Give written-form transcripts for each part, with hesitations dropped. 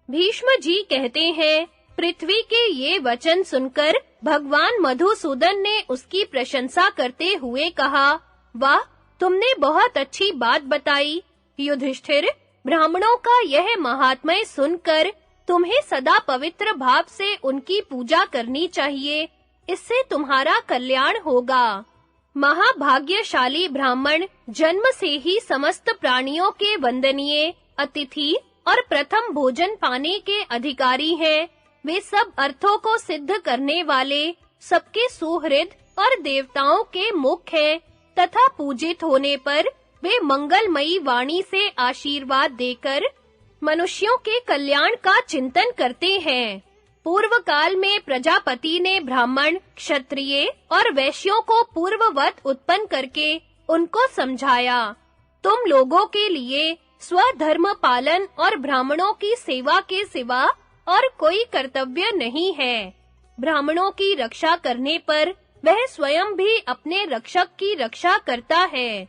भीष्म जी कहते हैं, पृथ्वी के ये वचन सुनकर भगवान मधुसूदन ने उसकी प्रशंसा करते हुए कहा, वाह, तुमने बहुत अच्छी बात बताई। युधिष्ठिर, ब्राह्मणों का यह महात्म्य सुनकर तुम्हें सदा पवित्र भाव से उनकी पूजा करनी चाहिए, इससे तुम्हारा कल्याण होगा। महाभाग्यशाली ब्राह्मण जन्म से ही समस्त प्राणियों के वंदनीय, अतिथि और प्रथम भोजन पाने के अधिकारी हैं। वे सब अर्थों को सिद्ध करने वाले, सबके सुहृद और देवताओं के मुख्य हैं तथा पूजित होने पर वे मंगलमयी वाणी से आशीर्वाद देकर मनुष्यों के कल्याण का चिंतन करते हैं। पूर्व काल में प्रजापति ने ब्राह्मण, क्षत्रिय और वैश्यों को पूर्ववत उत्पन्न करके उनको समझाया, तुम लोगों के लिए स्वधर्म पालन और ब्राह्मणों की सेवा के सिवा और कोई कर्तव्य नहीं है। ब्राह्मणों की रक्षा करने पर वह स्वयं भी अपने रक्षक की रक्षा करता है।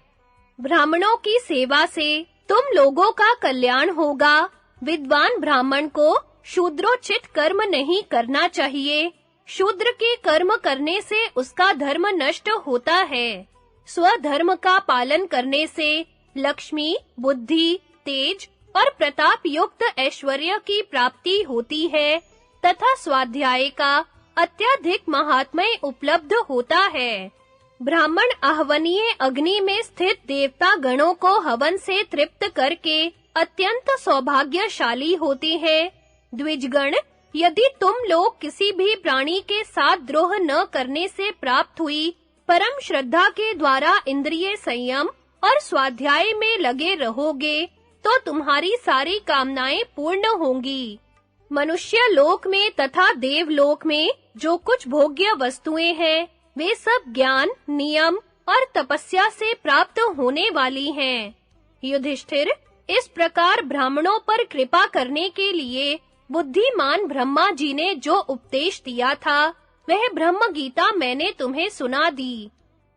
ब्राह्मणों की सेवा से तुम लोगों का कल्याण होगा। विद्वान ब्राह्मण को शूद्रोचित कर्म नहीं करना चाहिए। शूद्र के कर्म करने से उसका धर्म नष्ट होता है। स्वधर्म का पालन करने से लक्ष्मी, बुद्धि, तेज और प्रताप युक्त ऐश्वर्य की प्राप्ति होती है तथा स्वाध्याय का अत्यधिक महात्म्य उपलब्ध होता है। ब्राह्मण आहवनीय अग्नि में स्थित देवता गणों को हवन से तृप्त करके अत्यंत सौभाग्यशाली होते हैं। द्विजगण, यदि तुम लोग किसी भी प्राणी के साथ द्रोह न करने से प्राप्त हुई परम श्रद्धा के द्वारा इंद्रिय संयम और स्वाध्याय में लगे रहोगे तो तुम्हारी सारी कामनाएं पूर्ण होंगी। मनुष्य लोक में तथा देवलोक में जो कुछ भोग्य वस्तुएं हैं वे सब ज्ञान, नियम और तपस्या से प्राप्त होने वाली हैं। युधिष्ठिर, इस प्रकार ब्राह्मणों पर कृपा करने के लिए बुद्धिमान ब्रह्मा जी ने जो उपदेश दिया था वह ब्रह्म गीता मैंने तुम्हें सुना दी।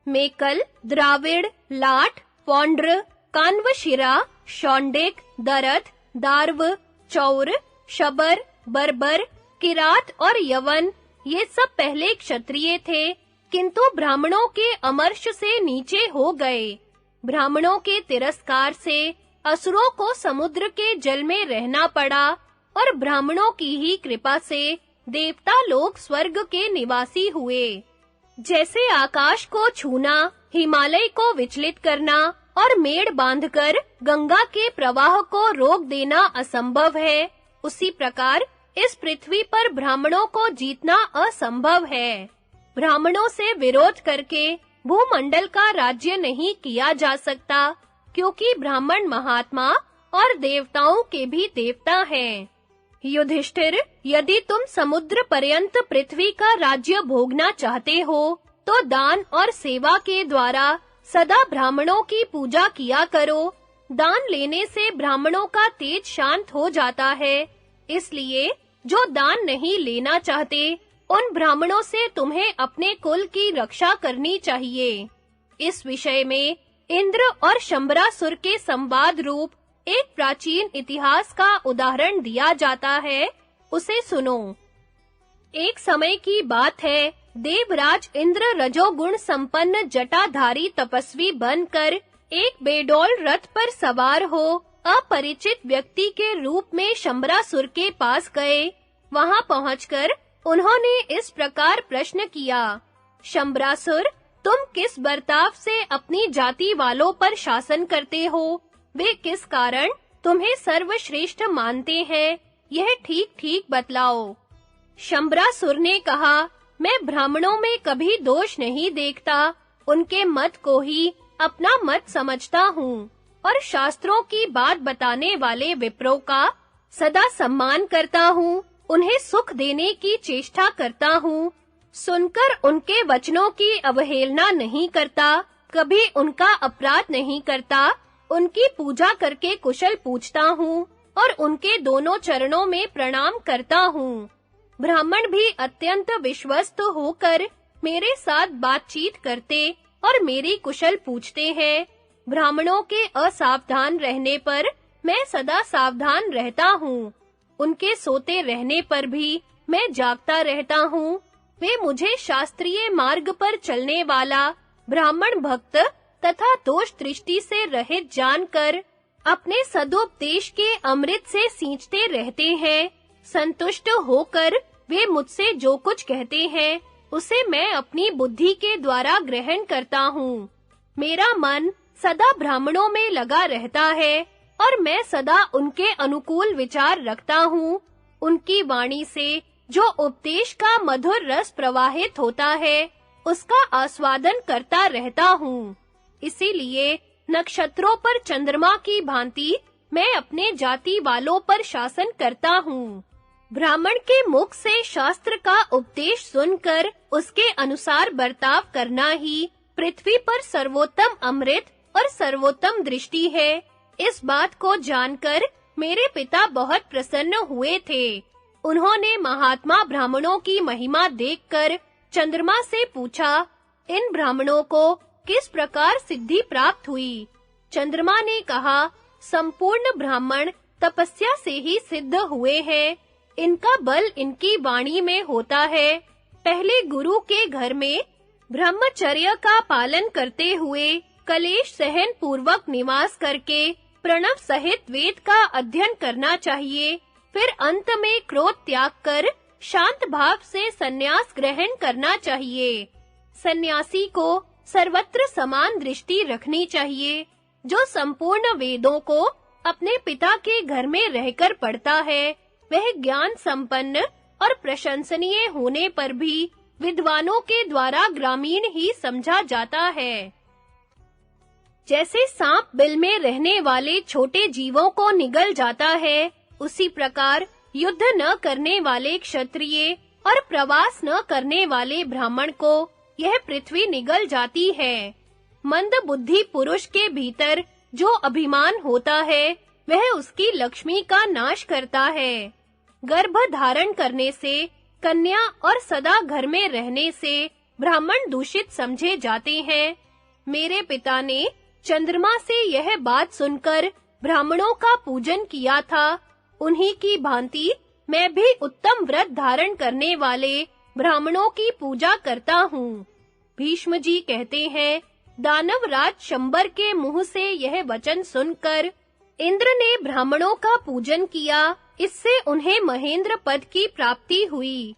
मेकल, द्राविड़, लाट, पौंड्र, कान्वशिरा, शौंडिक, दरथ, दार्व, चौर, शबर, बर्बर, किरात और यवन ये सब पहले क्षत्रिय थे, किंतु ब्राह्मणों के अमर्ष से नीचे हो गए। ब्राह्मणों के तिरस्कार से असुरों को समुद्र के जल में रहना पड़ा और ब्राह्मणों की ही कृपा से देवता लोग स्वर्ग के निवासी हुए। जैसे आकाश को छूना, हिमालय को विचलित करना और मेड़ बांधकर गंगा के प्रवाह को रोक देना असंभव है, उसी प्रकार इस पृथ्वी पर ब्राह्मणों को जीतना असंभव है। ब्राह्मणों से विरोध करके भूमंडल का राज्य नहीं किया जा सकता, क्योंकि ब्राह्मण महात्मा और देवताओं के भी देवता हैं। युधिष्ठिर, यदि तुम समुद्र पर्यंत पृथ्वी का राज्य भोगना चाहते हो तो दान और सेवा के द्वारा सदा ब्राह्मणों की पूजा किया करो। दान लेने से ब्राह्मणों का तेज शांत हो जाता है, इसलिए जो दान नहीं लेना चाहते उन ब्राह्मणों से तुम्हें अपने कुल की रक्षा करनी चाहिए। इस विषय में इंद्र और शंबरासुर के संवाद रूप एक प्राचीन इतिहास का उदाहरण दिया जाता है, उसे सुनो। एक समय की बात है, देवराज इंद्र रजोगुण संपन्न जटाधारी तपस्वी बनकर एक बेडौल रथ पर सवार हो अपरिचित व्यक्ति के रूप में शंबरासुर के पास गए। वहां पहुंचकर उन्होंने इस प्रकार प्रश्न किया, शंबरासुर, तुम किस बर्ताव से अपनी जाति वालों पर शासन करते हो? वे किस कारण तुम्हें सर्वश्रेष्ठ मानते हैं? यह ठीक-ठीक बतलाओ। शंबरासुर ने कहा, मैं ब्राह्मणों में कभी दोष नहीं देखता, उनके मत को ही अपना मत समझता हूँ और शास्त्रों की बात बताने वाले विप्रों का सदा सम्मान करता हूँ, उन्हें सुख देने की चेष्टा करता हूँ, सुनकर उनके वचनों की अवहेलना नहीं करता, कभी उनका अपराध नहीं करता, उनकी पूजा करके कुशल पूछता हूँ और उनके दोनों चरणों में प्रणाम करता हूँ। ब्राह्मण भी अत्यंत विश्वस्त होकर मेरे साथ बातचीत करते और मेरी कुशल पूछते हैं। ब्राह्मणों के असावधान रहने पर मैं सदा सावधान रहता हूँ। उनके सोते रहने पर भी मैं जागता रहता हूँ। वे मुझे शास्त्रीय मार्ग पर चलने वाला ब्राह्मण भक्त तथा दोष दृष्टि से रहित जानकर अपने सदोपदेश के अमृत से सींचते रहते हैं। संतुष्ट होकर वे मुझसे जो कुछ कहते हैं उसे मैं अपनी बुद्धि के द्वारा ग्रहण करता हूँ। मेरा मन सदा ब्राह्मणों में लगा रहता है और मैं सदा उनके अनुकूल विचार रखता हूँ। उनकी वाणी से जो उपदेश का मधुर रस प्रवाहित होता है उसका आस्वादन करता रहता हूँ। इसीलिए नक्षत्रों पर चंद्रमा की भांति मैं अपने जाति वालों पर शासन करता हूँ। ब्राह्मण के मुख से शास्त्र का उपदेश सुनकर उसके अनुसार बर्ताव करना ही पृथ्वी पर सर्वोत्तम अमृत और सर्वोत्तम दृष्टि है। इस बात को जानकर मेरे पिता बहुत प्रसन्न हुए थे। उन्होंने महात्मा ब्राह्मणों की महिमा देखकर चंद्रमा से पूछा, इन ब्राह्मणों को किस प्रकार सिद्धि प्राप्त हुई? चंद्रमा ने कहा, संपूर्ण ब्राह्मण तपस्या से ही सिद्ध हुए हैं। इनका बल इनकी वाणी में होता है। पहले गुरु के घर में ब्रह्मचर्य का पालन करते हुए कलेश सहन पूर्वक निवास करके प्रणव सहित वेद का अध्ययन करना चाहिए। फिर अंत में क्रोध त्याग कर शांत भाव से सन्यास ग्रहण करना चाहिए। सन्यासी को सर्वत्र समान दृष्टि रखनी चाहिए। जो संपूर्ण वेदों को अपने पिता के घर में रहकर पढ़ता है वह ज्ञान संपन्न और प्रशंसनीय होने पर भी विद्वानों के द्वारा ग्रामीण ही समझा जाता है। जैसे सांप बिल में रहने वाले छोटे जीवों को निगल जाता है, उसी प्रकार युद्ध न करने वाले क्षत्रिय और प्रवास न करने वाले ब्राह्मण को यह पृथ्वी निगल जाती है। मंद बुद्धि पुरुष के भीतर जो अभिमान होता है वह उसकी लक्ष्मी का नाश करता है। गर्भ धारण करने से, कन्या और सदा घर में रहने से ब्राह्मण दूषित समझे जाते हैं। मेरे पिता ने चंद्रमा से यह बात सुनकर ब्राह्मणों का पूजन किया था। उन्हीं की भांति मैं भी उत्तम व्रत धारण करने वाले ब्राह्मणों की पूजा करता हूँ। भीष्म जी कहते हैं, दानवराज शंबर के मुंह से यह वचन सुनकर इंद्र ने ब्राह्मणों का पूजन किया। इससे उन्हें महेंद्र पद की प्राप्ति हुई।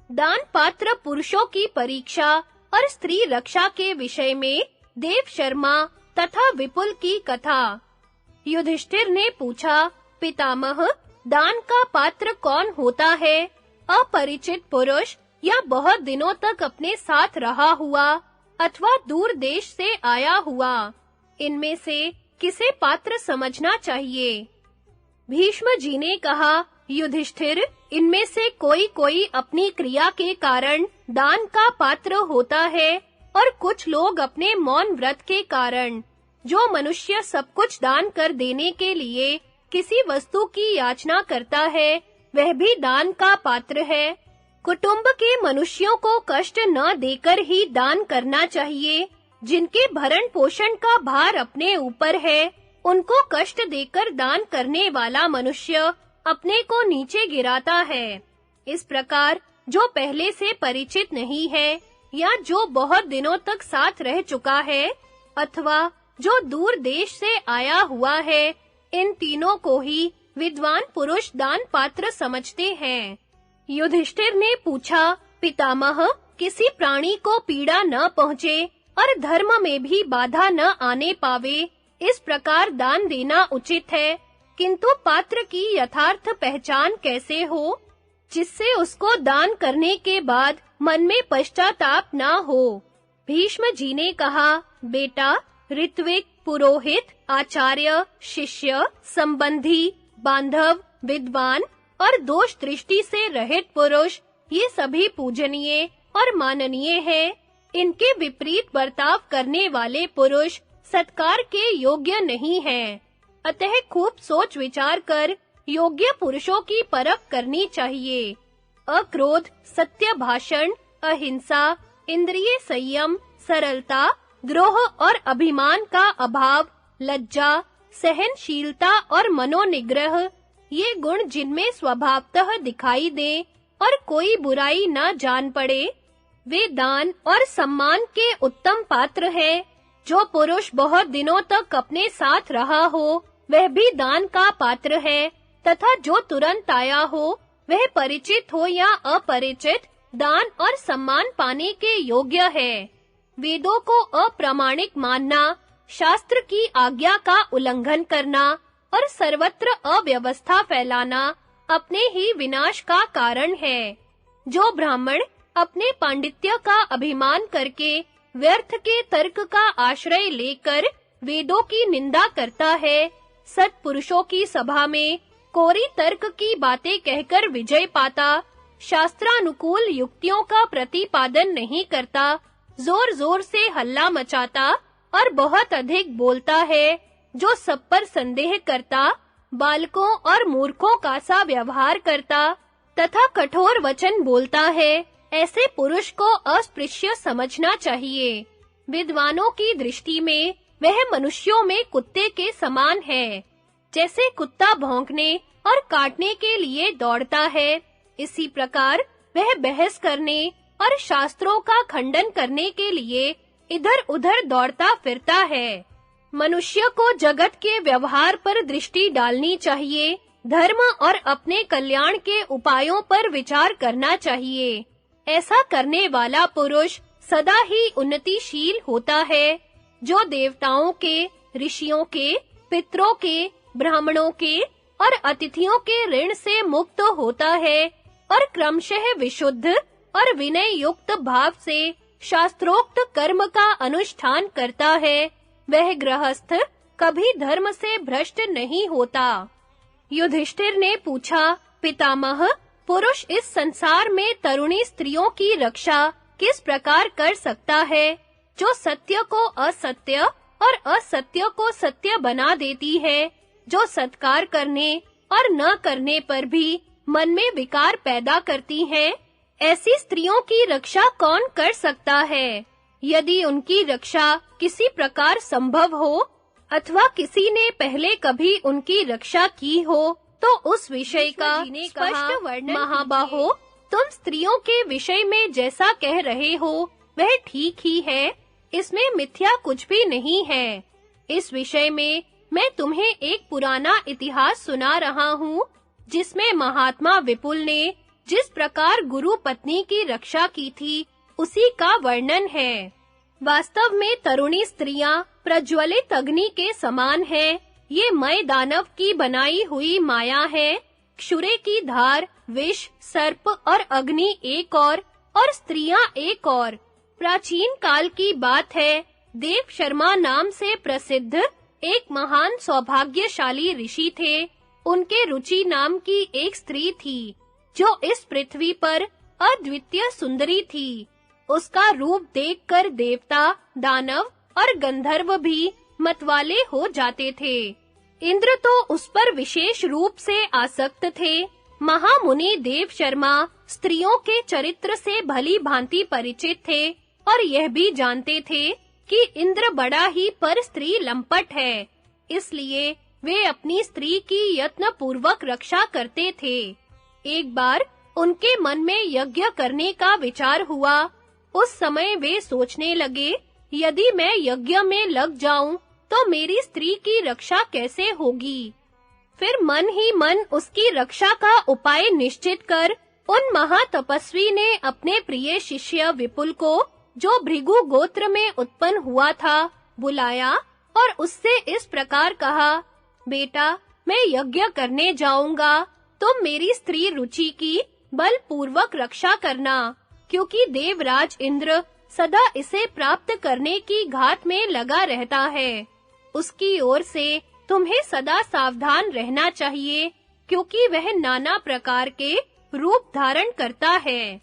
दान पात्र पुरुषों की परीक्षा और स्त्री रक्षा के विषय में देव शर्मा तथा विपुल की कथा। युधिष्ठिर ने पूछा, पितामह, दान का पात्र कौन होता है? अपरिचित पुरुष या बहुत दिनों तक अपने साथ रहा हुआ अथवा दूर देश से आया हुआ? इनमें से किसे पात्र समझना चाहिए? भीष्म जी ने कहा, युधिष्ठिर, इनमें से कोई अपनी क्रिया के कारण दान का पात्र होता है और कुछ लोग अपने मौन व्रत के कारण। जो मनुष्य सब कुछ दान कर देने के लिए किसी वस्तु की याचना करता है वह भी दान का पात्र है। कुटुंब के मनुष्यों को कष्ट न देकर ही दान करना चाहिए। जिनके भरण पोषण का भार अपने ऊपर है उनको कष्ट देकर दान करने वाला मनुष्य अपने को नीचे गिराता है। इस प्रकार जो पहले से परिचित नहीं है या जो बहुत दिनों तक साथ रह चुका है अथवा जो दूर देश से आया हुआ है, इन तीनों को ही विद्वान पुरुष दान पात्र समझते हैं। युधिष्ठिर ने पूछा, पितामह, किसी प्राणी को पीड़ा न पहुँचे और धर्म में भी बाधा न आने पावे, इस प्रकार दान देना उचित है। किंतु पात्र की यथार्थ पहचान कैसे हो, जिससे उसको दान करने के बाद मन में पश्चाताप न हो? भीष्म जी ने कहा, बेटा, ऋत्विक, पुरोहित, आचार्य, शिष्य, संबंधी, बांधव, विद्वान और दोष दृष्टि से रहित पुरुष ये सभी पूजनीय और माननीय हैं। इनके विपरीत बर्ताव करने वाले पुरुष सत्कार के योग्य नहीं हैं। अतः खूब सोच विचार कर योग्य पुरुषों की परख करनी चाहिए। अक्रोध, सत्य भाषण, अहिंसा, इंद्रिय संयम, सरलता, द्रोह और अभिमान का अभाव, लज्जा, सहनशीलता और मनोनिग्रह, ये गुण जिनमें स्वभावतः दिखाई दे और कोई बुराई न जान पड़े, वे दान और सम्मान के उत्तम पात्र हैं। जो पुरुष बहुत दिनों तक अपने साथ रहा हो, वह भी दान का पात्र है, तथा जो तुरंत आया हो, वह परिचित हो या अपरिचित, दान और सम्मान पाने के योग्य है। वेदों को अप्रामाणिक मानना, शास्त्र की आज्ञा का उल्लंघन करना और सर्वत्र अव्यवस्था फैलाना अपने ही विनाश का कारण है। जो ब्राह्मण अपने पांडित्य का अभिमान करके व्यर्थ के तर्क का आश्रय लेकर वेदों की निंदा करता है, सत्पुरुषों की सभा में कोरी तर्क की बातें कहकर विजय पाता, शास्त्रानुकूल युक्तियों का प्रतिपादन नहीं करता, जोर-जोर से हल्ला मचाता और बहुत अधिक बोलता है, जो सब पर संदेह करता, बालकों और मूर्खों का सा व्यवहार करता तथा कठोर वचन बोलता है, ऐसे पुरुष को अस्पृश्य समझना चाहिए। विद्वानों की दृष्टि में वह मनुष्यों में कुत्ते के समान है। जैसे कुत्ता भौंकने और काटने के लिए दौड़ता है, इसी प्रकार वह बहस करने और शास्त्रों का खंडन करने के लिए इधर-उधर दौड़ता फिरता है। मनुष्य को जगत के व्यवहार पर दृष्टि डालनी चाहिए, धर्म और अपने कल्याण के उपायों पर विचार करना चाहिए। ऐसा करने वाला पुरुष सदा ही उन्नतिशील होता है। जो देवताओं के, ऋषियों के, पितरों के, ब्राह्मणों के और अतिथियों के ऋण से मुक्त होता है और क्रमशः विशुद्ध और विनय युक्त भाव से शास्त्रोक्त कर्म का अनुष्ठान करता है, वह गृहस्थ कभी धर्म से भ्रष्ट नहीं होता। युधिष्ठिर ने पूछा, पितामह, पुरुष इस संसार में तरुणी स्त्रियों की रक्षा किस प्रकार कर सकता है, जो सत्य को असत्य और असत्य को सत्य बना देती है, जो सत्कार करने और न करने पर भी मन में विकार पैदा करती हैं? ऐसी स्त्रियों की रक्षा कौन कर सकता है? यदि उनकी रक्षा किसी प्रकार संभव हो अथवा किसी ने पहले कभी उनकी रक्षा की हो, तो उस विषय का स्पष्ट वर्णन। महाबाहो, तुम स्त्रियों के विषय में जैसा कह रहे हो वह ठीक ही है, इसमें मिथ्या कुछ भी नहीं है। इस विषय में मैं तुम्हें एक पुराना इतिहास सुना रहा हूँ, जिसमें महात्मा विपुल ने जिस प्रकार गुरु पत्नी की रक्षा की थी, उसी का वर्णन है। वास्तव में तरुणी स्त्रियां प्रज्वलित अग्नि के समान हैं। ये मय दानव की बनाई हुई माया है। क्षुरे की धार, विष, सर्प और अग्नि एक और स्त्रियां एक और। प्राचीन काल की बात है, देव शर्मा नाम से प्रसिद्ध एक महान सौभाग्यशाली ऋषि थे। उनके रुचि नाम की एक स्त्री थी, जो इस पृथ्वी पर अद्वितीय सुंदरी थी। उसका रूप देखकर देवता, दानव और गंधर्व भी मतवाले हो जाते थे। इंद्र तो उस पर विशेष रूप से आसक्त थे। महामुनि देव शर्मा स्त्रियों के चरित्र से भली भांति परिचित थे और यह भी जानते थे कि इंद्र बड़ा ही पर स्त्री लंपट है, इसलिए वे अपनी स्त्री की यत्न पूर्वक रक्षा करते थे। एक बार उनके मन में यज्ञ करने का विचार हुआ। उस समय वे सोचने लगे, यदि मैं यज्ञ में लग जाऊं तो मेरी स्त्री की रक्षा कैसे होगी। फिर मन ही मन उसकी रक्षा का उपाय निश्चित कर उन महातपस्वी ने अपने प्रिय शिष्य विपुल को, जो भृगु गोत्र में उत्पन्न हुआ था, बुलाया और उससे इस प्रकार कहा, बेटा, मैं यज्ञ करने जाऊंगा, तुम मेरी स्त्री रुचि की बलपूर्वक रक्षा करना, क्योंकि देवराज इंद्र सदा इसे प्राप्त करने की घात में लगा रहता है। उसकी ओर से तुम्हें सदा सावधान रहना चाहिए, क्योंकि वह नाना प्रकार के रूप धारण करता है।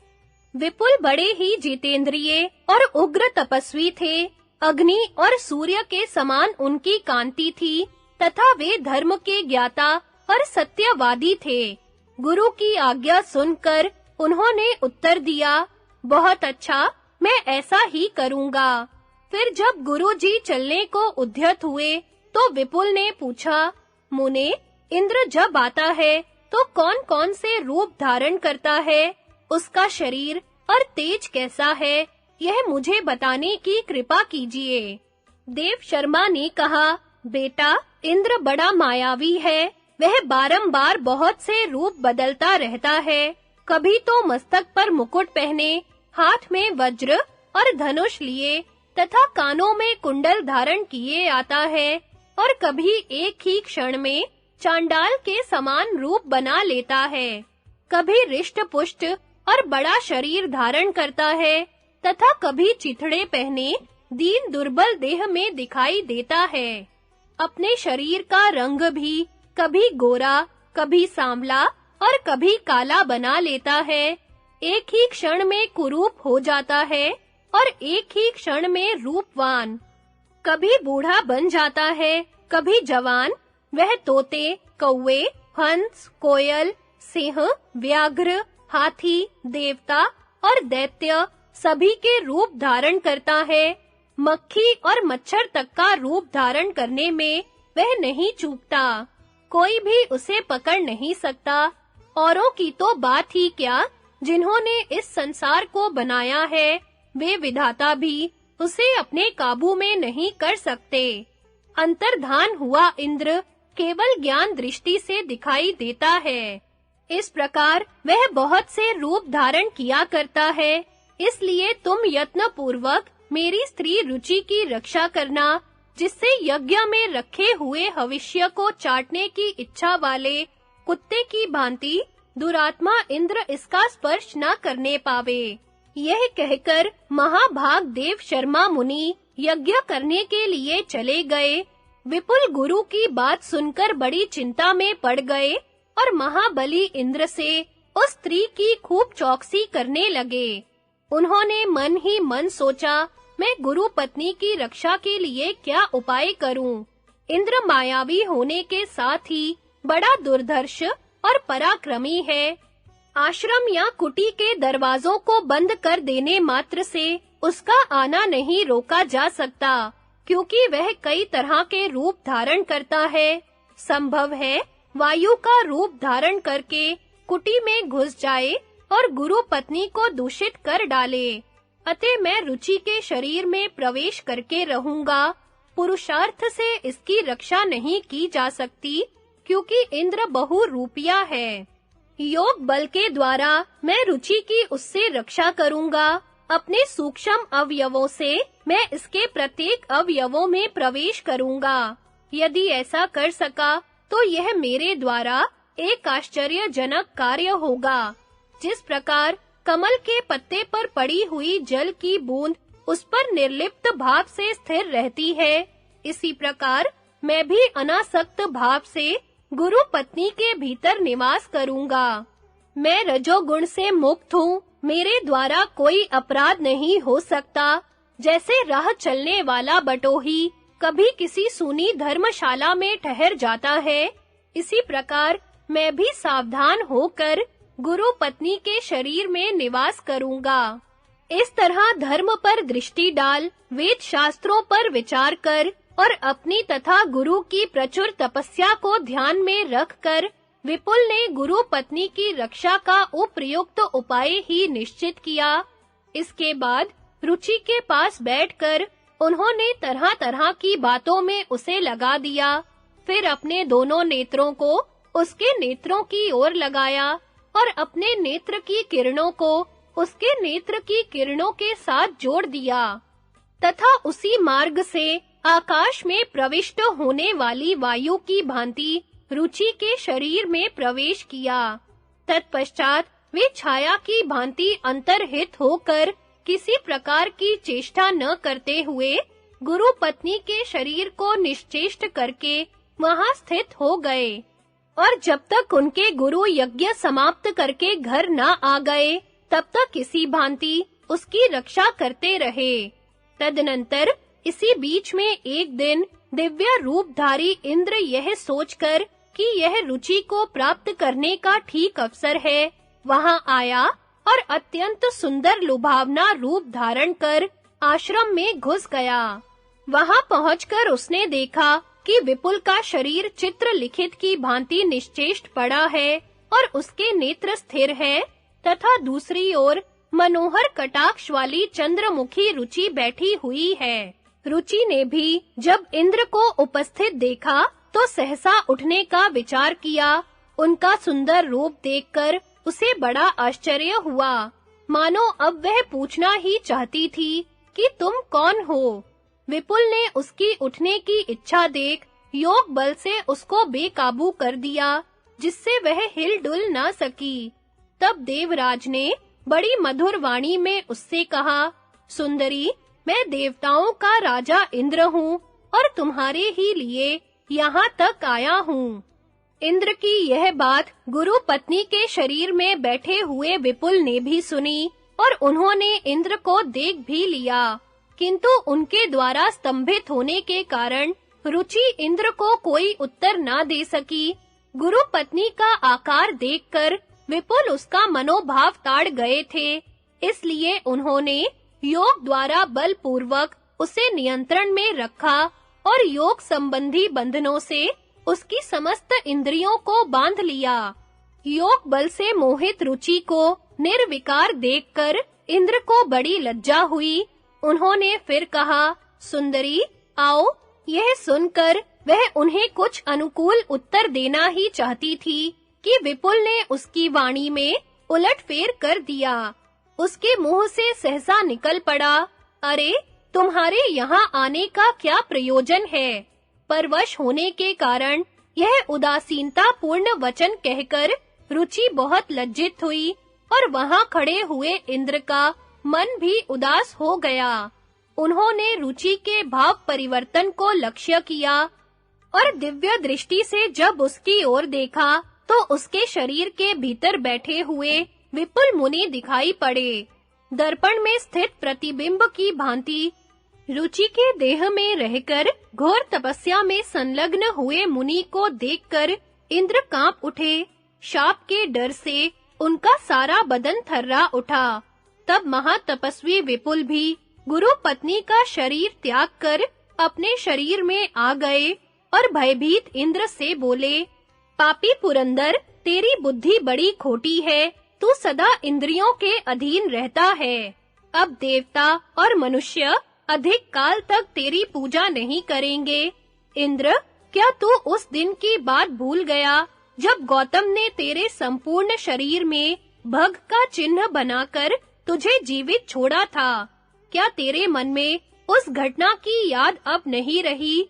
विपुल बड़े ही जितेंद्रिय और उग्र तपस्वी थे। अग्नि और सूर्य के समान उनकी कांति थी तथा वे धर्म के ज्ञाता और सत्यवादी थे। गुरु की आज्ञा सुनकर उन्होंने उत्तर दिया, बहुत अच्छा, मैं ऐसा ही करूंगा। फिर जब गुरुजी चलने को उद्यत हुए, तो विपुल ने पूछा, मुने, इंद्र जब आता है तो कौन-कौन से रूप धारण करता है, उसका शरीर और तेज कैसा है, यह मुझे बताने की कृपा कीजिए। देव शर्मा ने कहा, बेटा, इंद्र बड़ा मायावी है। वह बारंबार बहुत से रूप बदलता रहता है। कभी तो मस्तक पर मुकुट पहने, हाथ में वज्र और धनुष लिए तथा कानों में कुंडल धारण किए आता है, और कभी एक ही क्षण में चांडाल के समान रूप बना लेता है। कभी रिष्ट-पुष्ट और बड़ा शरीर धारण करता है तथा कभी चिथड़े पहने दीन दुर्बल देह में दिखाई देता है। अपने शरीर का रंग भी कभी गोरा, कभी सांवला और कभी काला बना लेता है। एक ही क्षण में कुरूप हो जाता है और एक ही क्षण में रूपवान। कभी बूढ़ा बन जाता है, कभी जवान। वह तोते, कौवे, हंस, कोयल, सिंह, व्याघ्र, हाथी, देवता और दैत्य सभी के रूप धारण करता है। मक्खी और मच्छर तक का रूप धारण करने में वह नहीं चूकता। कोई भी उसे पकड़ नहीं सकता। औरों की तो बात ही क्या, जिन्होंने इस संसार को बनाया है, वे विधाता भी उसे अपने काबू में नहीं कर सकते। अंतर्धान हुआ इंद्र केवल ज्ञान दृष्टि से दिखाई देता है। इस प्रकार वह बहुत से रूप धारण किया करता है। इसलिए तुम यत्न पूर्वक मेरी स्त्री रुचि की रक्षा करना, जिससे यज्ञ में रखे हुए हविष्य को चाटने की इच्छा वाले कुत्ते की भांति दुरात्मा इंद्र इसका स्पर्श न करने पावे। यह कहकर महाभाग देव शर्मा मुनि यज्ञ करने के लिए चले गए। विपुल गुरु की बात सुनकर बड़ी चिंता में पड़ गए और महाबली इंद्र से उस स्त्री की खूब चौकसी करने लगे। उन्होंने मन ही मन सोचा, मैं गुरु पत्नी की रक्षा के लिए क्या उपाय करूं? इंद्र मायावी होने के साथ ही बड़ा दुर्धर्ष और पराक्रमी है। आश्रम या कुटी के दरवाजों को बंद कर देने मात्र से उसका आना नहीं रोका जा सकता, क्योंकि वह कई तरह के रूप धारण करता है। संभव है वायु का रूप धारण करके कुटी में घुस जाए और गुरु पत्नी को दूषित कर डाले। अतः मैं रुचि के शरीर में प्रवेश करके रहूंगा। पुरुषार्थ से इसकी रक्षा नहीं की जा सकती, क्योंकि इंद्र बहुरूपिया है। योग बल के द्वारा मैं रुचि की उससे रक्षा करूंगा। अपने सूक्ष्म अवयवों से मैं इसके प्रत्येक अवयवों में प्रवेश करूंगा। यदि ऐसा कर सका तो यह मेरे द्वारा एक आश्चर्यजनक कार्य होगा। जिस प्रकार कमल के पत्ते पर पड़ी हुई जल की बूंद उस पर निर्लिप्त भाव से स्थिर रहती है, इसी प्रकार मैं भी अनासक्त भाव से गुरु पत्नी के भीतर निवास करूंगा। मैं रजोगुण से मुक्त हूँ, मेरे द्वारा कोई अपराध नहीं हो सकता। जैसे राह चलने वाला बटोही कभी किसी सूनी धर्मशाला में ठहर जाता है, इसी प्रकार मैं भी सावधान होकर गुरु पत्नी के शरीर में निवास करूंगा। इस तरह धर्म पर दृष्टि डाल, वेद शास्त्रों पर विचार कर और अपनी तथा गुरु की प्रचुर तपस्या को ध्यान में रखकर विपुल ने गुरु पत्नी की रक्षा का उपयुक्त उपाय ही निश्चित किया। इसके बाद रुचि के पास बैठकर उन्होंने तरह-तरह की बातों में उसे लगा दिया। फिर अपने दोनों नेत्रों को उसके नेत्रों की ओर लगाया और अपने नेत्र की किरणों को उसके नेत्र की किरणों के साथ जोड़ दिया तथा उसी मार्ग से आकाश में प्रविष्ट होने वाली वायु की भांति रुचि के शरीर में प्रवेश किया। तत्पश्चात वे छाया की भांति अंतर्हित होकर किसी प्रकार की चेष्टा न करते हुए गुरु पत्नी के शरीर को निश्चेष्ट करके वहां स्थित हो गए। और जब तक उनके गुरु यज्ञ समाप्त करके घर न आ गए, तब तक किसी भांति उसकी रक्षा करते रहे। तदनंतर इसी बीच में एक दिन दिव्य रूपधारी इंद्र यह सोचकर कि यह रुचि को प्राप्त करने का ठीक अवसर है, वहां आया और अत्यंत सुंदर लुभावना रूप धारण कर आश्रम में घुस गया। वहां पहुंचकर उसने देखा कि विपुल का शरीर चित्र लिखित की भांति निश्चेष्ट पड़ा है और उसके नेत्र स्थिर है, तथा दूसरी ओर मनोहर कटाक्ष वाली चंद्रमुखी रुचि बैठी हुई है। रुचि ने भी जब इंद्र को उपस्थित देखा तो सहसा उठने का विचार किया। उनका सुंदर रूप देखकर उसे बड़ा आश्चर्य हुआ, मानो अब वह पूछना ही चाहती थी कि तुम कौन हो। विपुल ने उसकी उठने की इच्छा देख योग बल से उसको बेकाबू कर दिया, जिससे वह हिल-डुल न सकी। तब देवराज ने बड़ी मधुर वाणी में उससे कहा, सुंदरी, मैं देवताओं का राजा इंद्र हूँ और तुम्हारे ही लिए यहाँ तक आया हूँ। इंद्र की यह बात गुरु पत्नी के शरीर में बैठे हुए विपुल ने भी सुनी और उन्होंने इंद्र को देख भी लिया, किंतु उनके द्वारा स्तंभित होने के कारण रुचि इंद्र को कोई उत्तर ना दे सकी। गुरु पत्नी का आकार देखकर विपुल उसका मनोभाव ताड़ गए थे, इसलिए उन्होंने योग द्वारा बलपूर्वक उसे नियंत्रण में रखा और योग संबंधी बंधनों से उसकी समस्त इंद्रियों को बांध लिया। योग बल से मोहित रुचि को निर्विकार देखकर इंद्र को बड़ी लज्जा हुई। उन्होंने फिर कहा, सुंदरी, आओ। यह सुनकर वह उन्हें कुछ अनुकूल उत्तर देना ही चाहती थी कि विपुल ने उसकी वाणी में उलटफेर कर दिया। उसके मुंह से सहसा निकल पड़ा, अरे, तुम्हारे यहाँ आने का क्या प्रयोजन है? परवश होने के कारण यह उदासीनता पूर्ण वचन कहकर रुचि बहुत लज्जित हुई और वहां खड़े हुए इंद्र का मन भी उदास हो गया। उन्होंने रुचि के भाव परिवर्तन को लक्ष्य किया और दिव्य दृष्टि से जब उसकी ओर देखा तो उसके शरीर के भीतर बैठे हुए विपुल मुनि दिखाई पड़े। दर्पण में स्थित प्रतिबिंब की भांति रुचि के देह में रहकर घोर तपस्या में संलग्न हुए मुनि को देखकर इंद्र कांप उठे। शाप के डर से उनका सारा बदन थर्रा उठा। तब महातपस्वी विपुल भी गुरु पत्नी का शरीर त्याग कर अपने शरीर में आ गए और भयभीत इंद्र से बोले, पापी पुरंदर, तेरी बुद्धि बड़ी खोटी है। तू सदा इंद्रियों के अधीन रहता है। अब देवता और मनुष्य अधिक काल तक तेरी पूजा नहीं करेंगे। इंद्र, क्या तू उस दिन की बात भूल गया जब गौतम ने तेरे संपूर्ण शरीर में भग का चिन्ह बनाकर तुझे जीवित छोड़ा था? क्या तेरे मन में उस घटना की याद अब नहीं रही?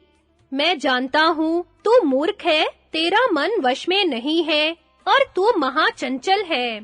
मैं जानता हूँ तू मूर्ख है, तेरा मन वश में नहीं है और तू महाचंचल है।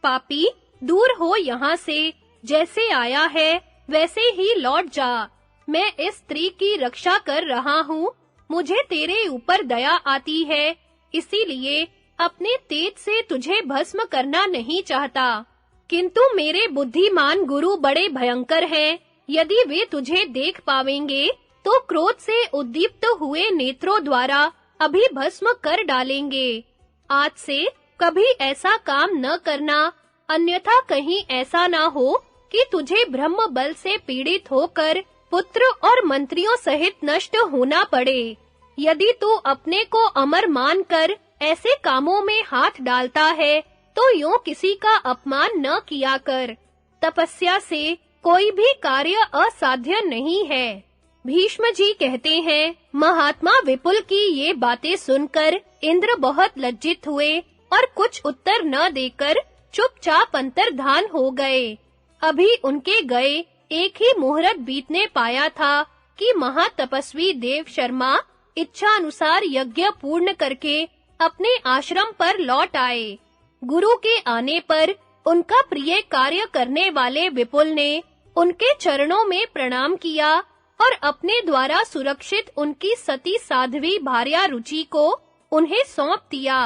पापी, दूर हो यहाँ से। जैसे आया है वैसे ही लौट जा। मैं इस स्त्री की रक्षा कर रहा हूँ। मुझे तेरे ऊपर दया आती है, इसीलिए अपने तेज से तुझे भस्म करना नहीं चाहता। किंतु मेरे बुद्धिमान गुरु बड़े भयंकर हैं। यदि वे तुझे देख पावेंगे तो क्रोध से उद्दीप्त हुए नेत्रों द्वारा अभी भस्म कर डालेंगे। आज से कभी ऐसा काम न करना, अन्यथा कहीं ऐसा ना हो कि तुझे ब्रह्म बल से पीड़ित होकर पुत्र और मंत्रियों सहित नष्ट होना पड़े। यदि तू अपने को अमर मानकर ऐसे कामों में हाथ डालता है तो यूं किसी का अपमान न किया कर। तपस्या से कोई भी कार्य असाध्य नहीं है। भीष्म जी कहते हैं, महात्मा विपुल की ये बातें सुनकर इंद्र बहुत लज्जित हुए और कुछ उत्तर न देकर चुपचाप अंतर्धान हो गए। अभी उनके गए एक ही मुहूर्त बीतने पाया था कि महातपस्वी देव शर्मा इच्छा अनुसार यज्ञ पूर्ण करके अपने आश्रम पर लौट आए। गुरु के आने पर उनका प्रिय कार्य करने वाले विपुल ने उनके चरणों में प्रणाम किया और अपने द्वारा सुरक्षित उनकी सती साध्वी भार्या रुचि को उन्हें सौंप दिया।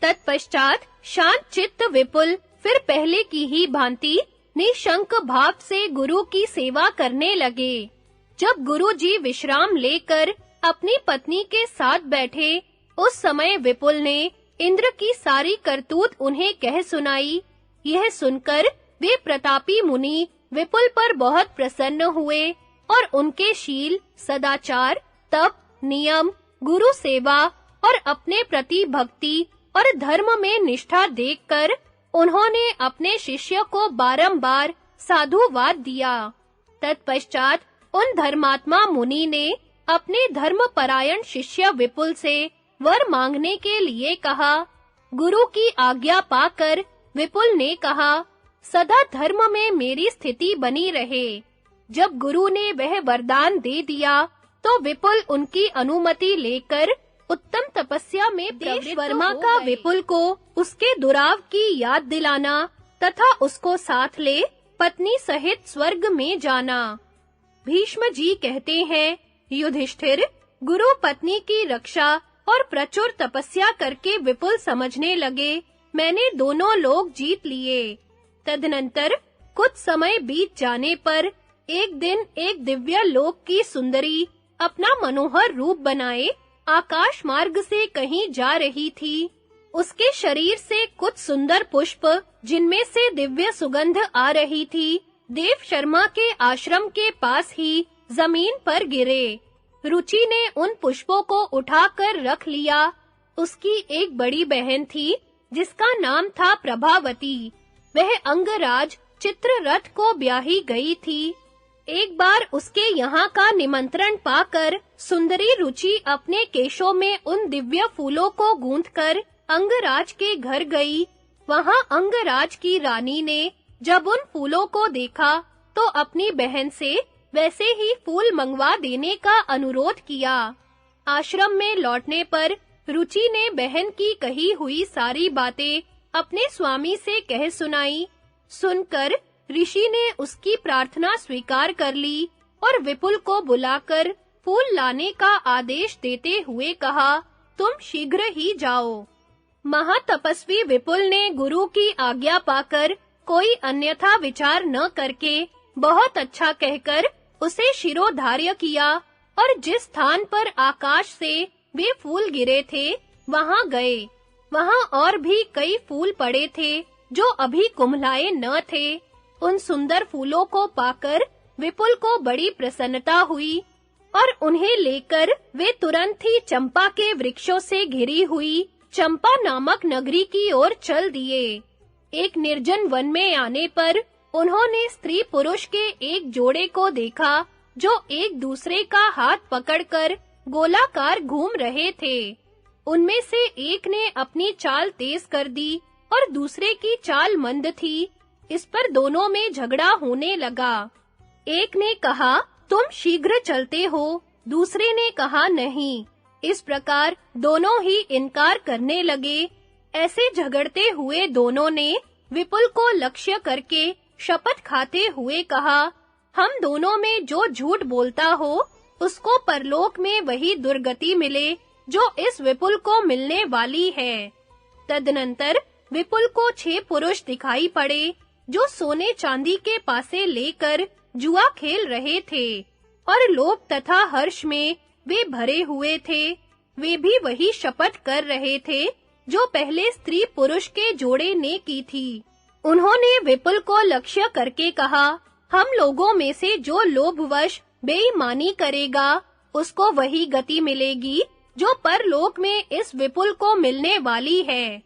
तत्पश्चात शांत चित्त विपुल फिर पहले की ही भांति निशंक भाव से गुरु की सेवा करने लगे। जब गुरु जी विश्राम लेकर अपनी पत्नी के साथ बैठे, उस समय विपुल ने इंद्र की सारी करतूत उन्हें कह सुनाई। यह सुनकर वे प्रतापी मुनि विपुल पर बहुत प्रसन्न हुए और उनके शील, सदाचार, तप, नियम गुरु सेवा और अपने प्रति भक्ति और धर्म में निष्ठा देखकर उन्होंने अपने शिष्य को बारंबार साधुवाद दिया। तत्पश्चात उन धर्मात्मा मुनि ने अपने धर्मपरायण शिष्य विपुल से वर मांगने के लिए कहा। गुरु की आज्ञा पाकर विपुल ने कहा, सदा धर्म में मेरी स्थिति बनी रहे। जब गुरु ने वह वरदान दे दिया, तो विपुल उनकी अनुमति लेकर उत्तम तपस्या में देशवर्मा का विपुल को उसके दुराव की याद दिलाना तथा उसको साथ ले पत्नी सहित स्वर्ग में जाना। भीष्म जी कहते हैं, युधिष्ठिर, गुरु पत्नी की रक्षा और प्रचुर तपस्या करके विपुल समझने लगे, मैंने दोनों लोग जीत लिए। तदनंतर कुछ समय बीत जाने पर एक दिन एक दिव्य लोक की सुंदरी अपना मनोहर रूप बनाए आकाश मार्ग से कहीं जा रही थी। उसके शरीर से कुछ सुंदर पुष्प, जिनमें से दिव्य सुगंध आ रही थी, देव शर्मा के आश्रम के पास ही जमीन पर गिरे। रुचि ने उन पुष्पों को उठाकर रख लिया। उसकी एक बड़ी बहन थी जिसका नाम था प्रभावती। वह अंगराज चित्ररथ को ब्याही गई थी। एक बार उसके यहाँ का निमंत्रण पाकर सुंदरी रुचि अपने केशों में उन दिव्य फूलों को गूंथकर अंगराज के घर गई। वहाँ अंगराज की रानी ने जब उन फूलों को देखा तो अपनी बहन से वैसे ही फूल मंगवा देने का अनुरोध किया। आश्रम में लौटने पर रुचि ने बहन की कही हुई सारी बातें अपने स्वामी से कह सुनाई। सुनकर ऋषि ने उसकी प्रार्थना स्वीकार कर ली और विपुल को बुलाकर फूल लाने का आदेश देते हुए कहा, तुम शीघ्र ही जाओ। महातपस्वी विपुल ने गुरु की आज्ञा पाकर कोई अन्यथा विचार न करके बहुत अच्छा कहकर उसे शिरोधार्य किया और जिस स्थान पर आकाश से वे फूल गिरे थे वहां गए। वहां और भी कई फूल पड़े थे जो अभी कुम्हलाए न थे। उन सुंदर फूलों को पाकर विपुल को बड़ी प्रसन्नता हुई और उन्हें लेकर वे तुरंत ही चंपा के वृक्षों से घिरी हुई चंपा नामक नगरी की ओर चल दिए। एक निर्जन वन में आने पर उन्होंने स्त्री पुरुष के एक जोड़े को देखा जो एक दूसरे का हाथ पकड़कर गोलाकार घूम रहे थे। उनमें से एक ने अपनी चाल तेज कर दी और दूसरे की चाल मंद थी। इस पर दोनों में झगड़ा होने लगा। एक ने कहा, तुम शीघ्र चलते हो, दूसरे ने कहा नहीं। इस प्रकार दोनों ही इनकार करने लगे। ऐसे झगड़ते हुए दोनों ने विपुल को लक्ष्य करके शपथ खाते हुए कहा, हम दोनों में जो झूठ बोलता हो उसको परलोक में वही दुर्गति मिले जो इस विपुल को मिलने वाली है। तदनंतर विपुल को 6 पुरुष दिखाई पड़े जो सोने चांदी के पासे लेकर जुआ खेल रहे थे और लोभ तथा हर्ष में वे भरे हुए थे। वे भी वही शपथ कर रहे थे जो पहले स्त्री पुरुष के जोड़े ने की थी। उन्होंने विपुल को लक्ष्य करके कहा, हम लोगों में से जो लोभवश बेईमानी करेगा उसको वही गति मिलेगी जो परलोक में इस विपुल को मिलने वाली है।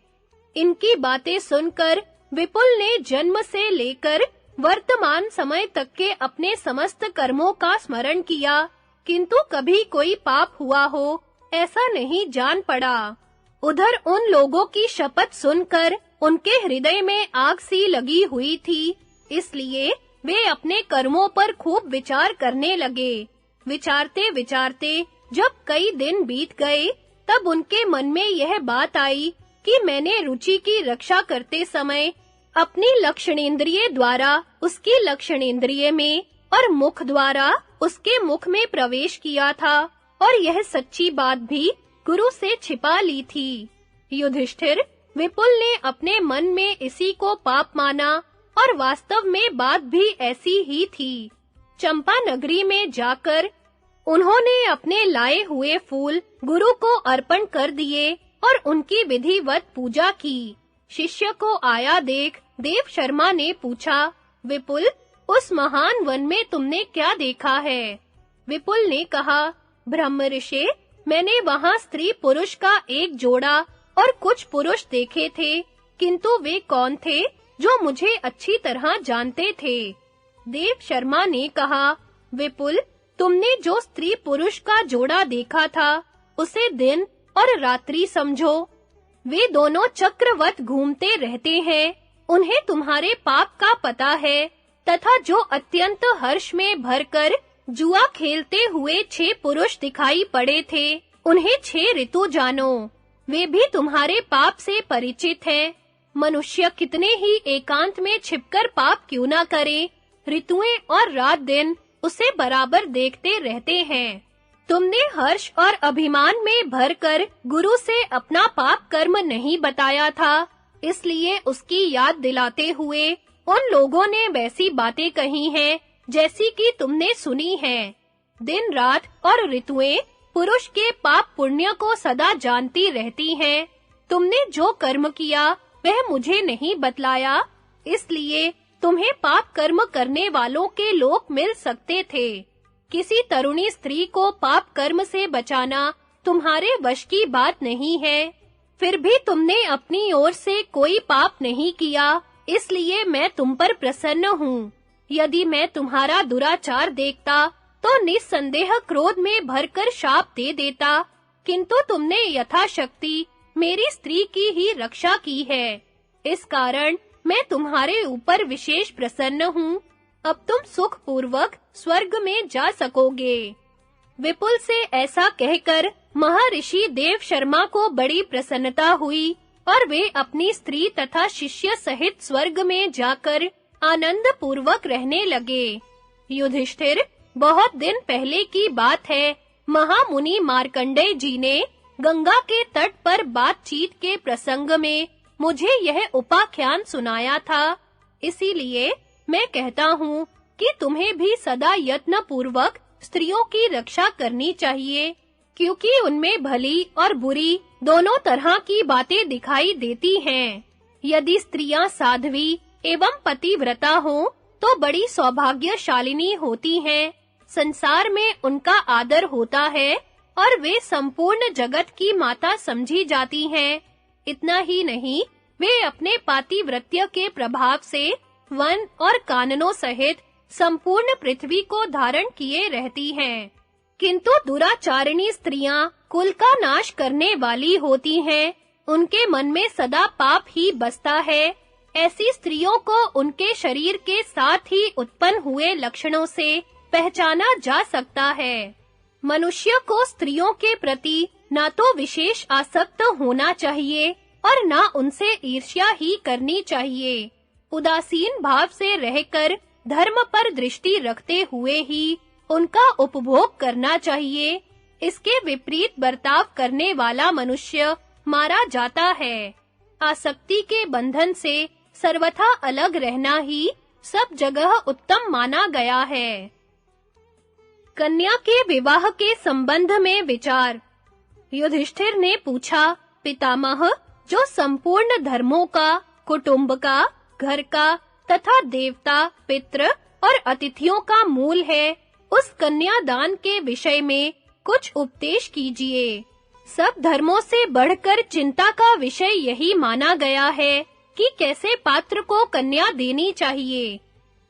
इनकी बातें सुनकर विपुल ने जन्म से लेकर वर्तमान समय तक के अपने समस्त कर्मों का स्मरण किया, किंतु कभी कोई पाप हुआ हो ऐसा नहीं जान पड़ा। उधर उन लोगों की शपथ सुनकर उनके हृदय में आग सी लगी हुई थी, इसलिए वे अपने कर्मों पर खूब विचार करने लगे। विचारते-विचारते जब कई दिन बीत गए, तब उनके मन में यह बात आई कि मैंने रुचि की रक्षा करते समय अपनी लक्षणेंद्रिय द्वारा उसकी लक्षणेंद्रिय में और मुख द्वारा उसके मुख में प्रवेश किया था और यह सच्ची बात भी गुरु से छिपा ली थी। युधिष्ठिर, विपुल ने अपने मन में इसी को पाप माना और वास्तव में बात भी ऐसी ही थी। चंपा नगरी में जाकर उन्होंने अपने लाए हुए फूल गुरु को अर्पण कर दिए और उनकी विधिवत पूजा की। शिष्य को आया देख देव शर्मा ने पूछा, विपुल, उस महान वन में तुमने क्या देखा है? विपुल ने कहा, ब्रह्म ऋषि, मैंने वहां स्त्री पुरुष का एक जोड़ा और कुछ पुरुष देखे थे, किंतु वे कौन थे जो मुझे अच्छी तरह जानते थे? देव शर्मा ने कहा, विपुल, तुमने जो स्त्री पुरुष का जोड़ा देखा था, उसे दिन और रात्रि समझो। वे दोनों चक्रवत घूमते रहते हैं। उन्हें तुम्हारे पाप का पता है, तथा जो अत्यंत हर्ष में भरकर जुआ खेलते हुए 6 पुरुष दिखाई पड़े थे, उन्हें 6 ऋतु जानो। वे भी तुम्हारे पाप से परिचित हैं। मनुष्य कितने ही एकांत में छिपकर पाप क्यों ना करे, ऋतुएं और रात दिन उसे बराबर देखते रहते हैं। तुमने हर्ष और अभिमान में भरकर गुरु से अपना पाप कर्म नहीं बताया था, इसलिए उसकी याद दिलाते हुए उन लोगों ने वैसी बातें कही हैं जैसी कि तुमने सुनी हैं। दिन रात और ऋतुएं पुरुष के पाप पुण्य को सदा जानती रहती हैं। तुमने जो कर्म किया वह मुझे नहीं बतलाया, इसलिए तुम्हें पाप कर्म करने वालों के लोक मिल सकते थे। किसी तरुणी स्त्री को पाप कर्म से बचाना तुम्हारे वश की बात नहीं है। फिर भी तुमने अपनी ओर से कोई पाप नहीं किया, इसलिए मैं तुम पर प्रसन्न हूँ। यदि मैं तुम्हारा दुराचार देखता तो निस्संदेह क्रोध में भरकर शाप दे देता, किंतु तुमने यथाशक्ति मेरी स्त्री की ही रक्षा की है। इस कारण मैं तुम्हारे ऊपर विशेष प्रसन्न हूँ। अब तुम सुख पूर्वक स्वर्ग में जा सकोगे। विपुल से ऐसा कहकर महर्षि देव शर्मा को बड़ी प्रसन्नता हुई और वे अपनी स्त्री तथा शिष्य सहित स्वर्ग में जाकर आनंद पूर्वक रहने लगे। युधिष्ठिर, बहुत दिन पहले की बात है, महामुनि मार्कंडेय जी ने गंगा के तट पर बातचीत के प्रसंग में मुझे यह उपाख्यान सुनाया था। इसीलिए मैं कहता हूँ कि तुम्हें भी सदा यत्न पूर्वक स्त्रियों की रक्षा करनी चाहिए, क्योंकि उनमें भली और बुरी दोनों तरह की बातें दिखाई देती हैं। यदि स्त्रियां साध्वी एवं पतिव्रता हों, तो बड़ी सौभाग्यशालिनी होती हैं। संसार में उनका आदर होता है और वे संपूर्ण जगत की माता समझी जाती हैं। इतना ही नहीं, वे अपने पातिव्रत्य के प्रभाव से वन और काननों सहित संपूर्ण पृथ्वी को धारण किए रहती हैं। किंतु दुराचारिणी स्त्रियां कुल का नाश करने वाली होती हैं। उनके मन में सदा पाप ही बसता है। ऐसी स्त्रियों को उनके शरीर के साथ ही उत्पन्न हुए लक्षणों से पहचाना जा सकता है। मनुष्य को स्त्रियों के प्रति ना तो विशेष आसक्त होना चाहिए और ना उनसे ईर्ष्या ही करनी चाहिए। उदासीन भाव से रहकर धर्म पर दृष्टि रखते हुए ही उनका उपभोग करना चाहिए। इसके विपरीत बर्ताव करने वाला मनुष्य मारा जाता है। आसक्ति के बंधन से सर्वथा अलग रहना ही सब जगह उत्तम माना गया है। कन्या के विवाह के संबंध में विचार। युधिष्ठिर ने पूछा, पितामह, जो संपूर्ण धर्मों का, कुटुंब का, घर का तथा देवता, पितृ और अतिथियों का मूल है, उस कन्यादान के विषय में कुछ उपदेश कीजिए। सब धर्मों से बढ़कर चिंता का विषय यही माना गया है कि कैसे पात्र को कन्या देनी चाहिए।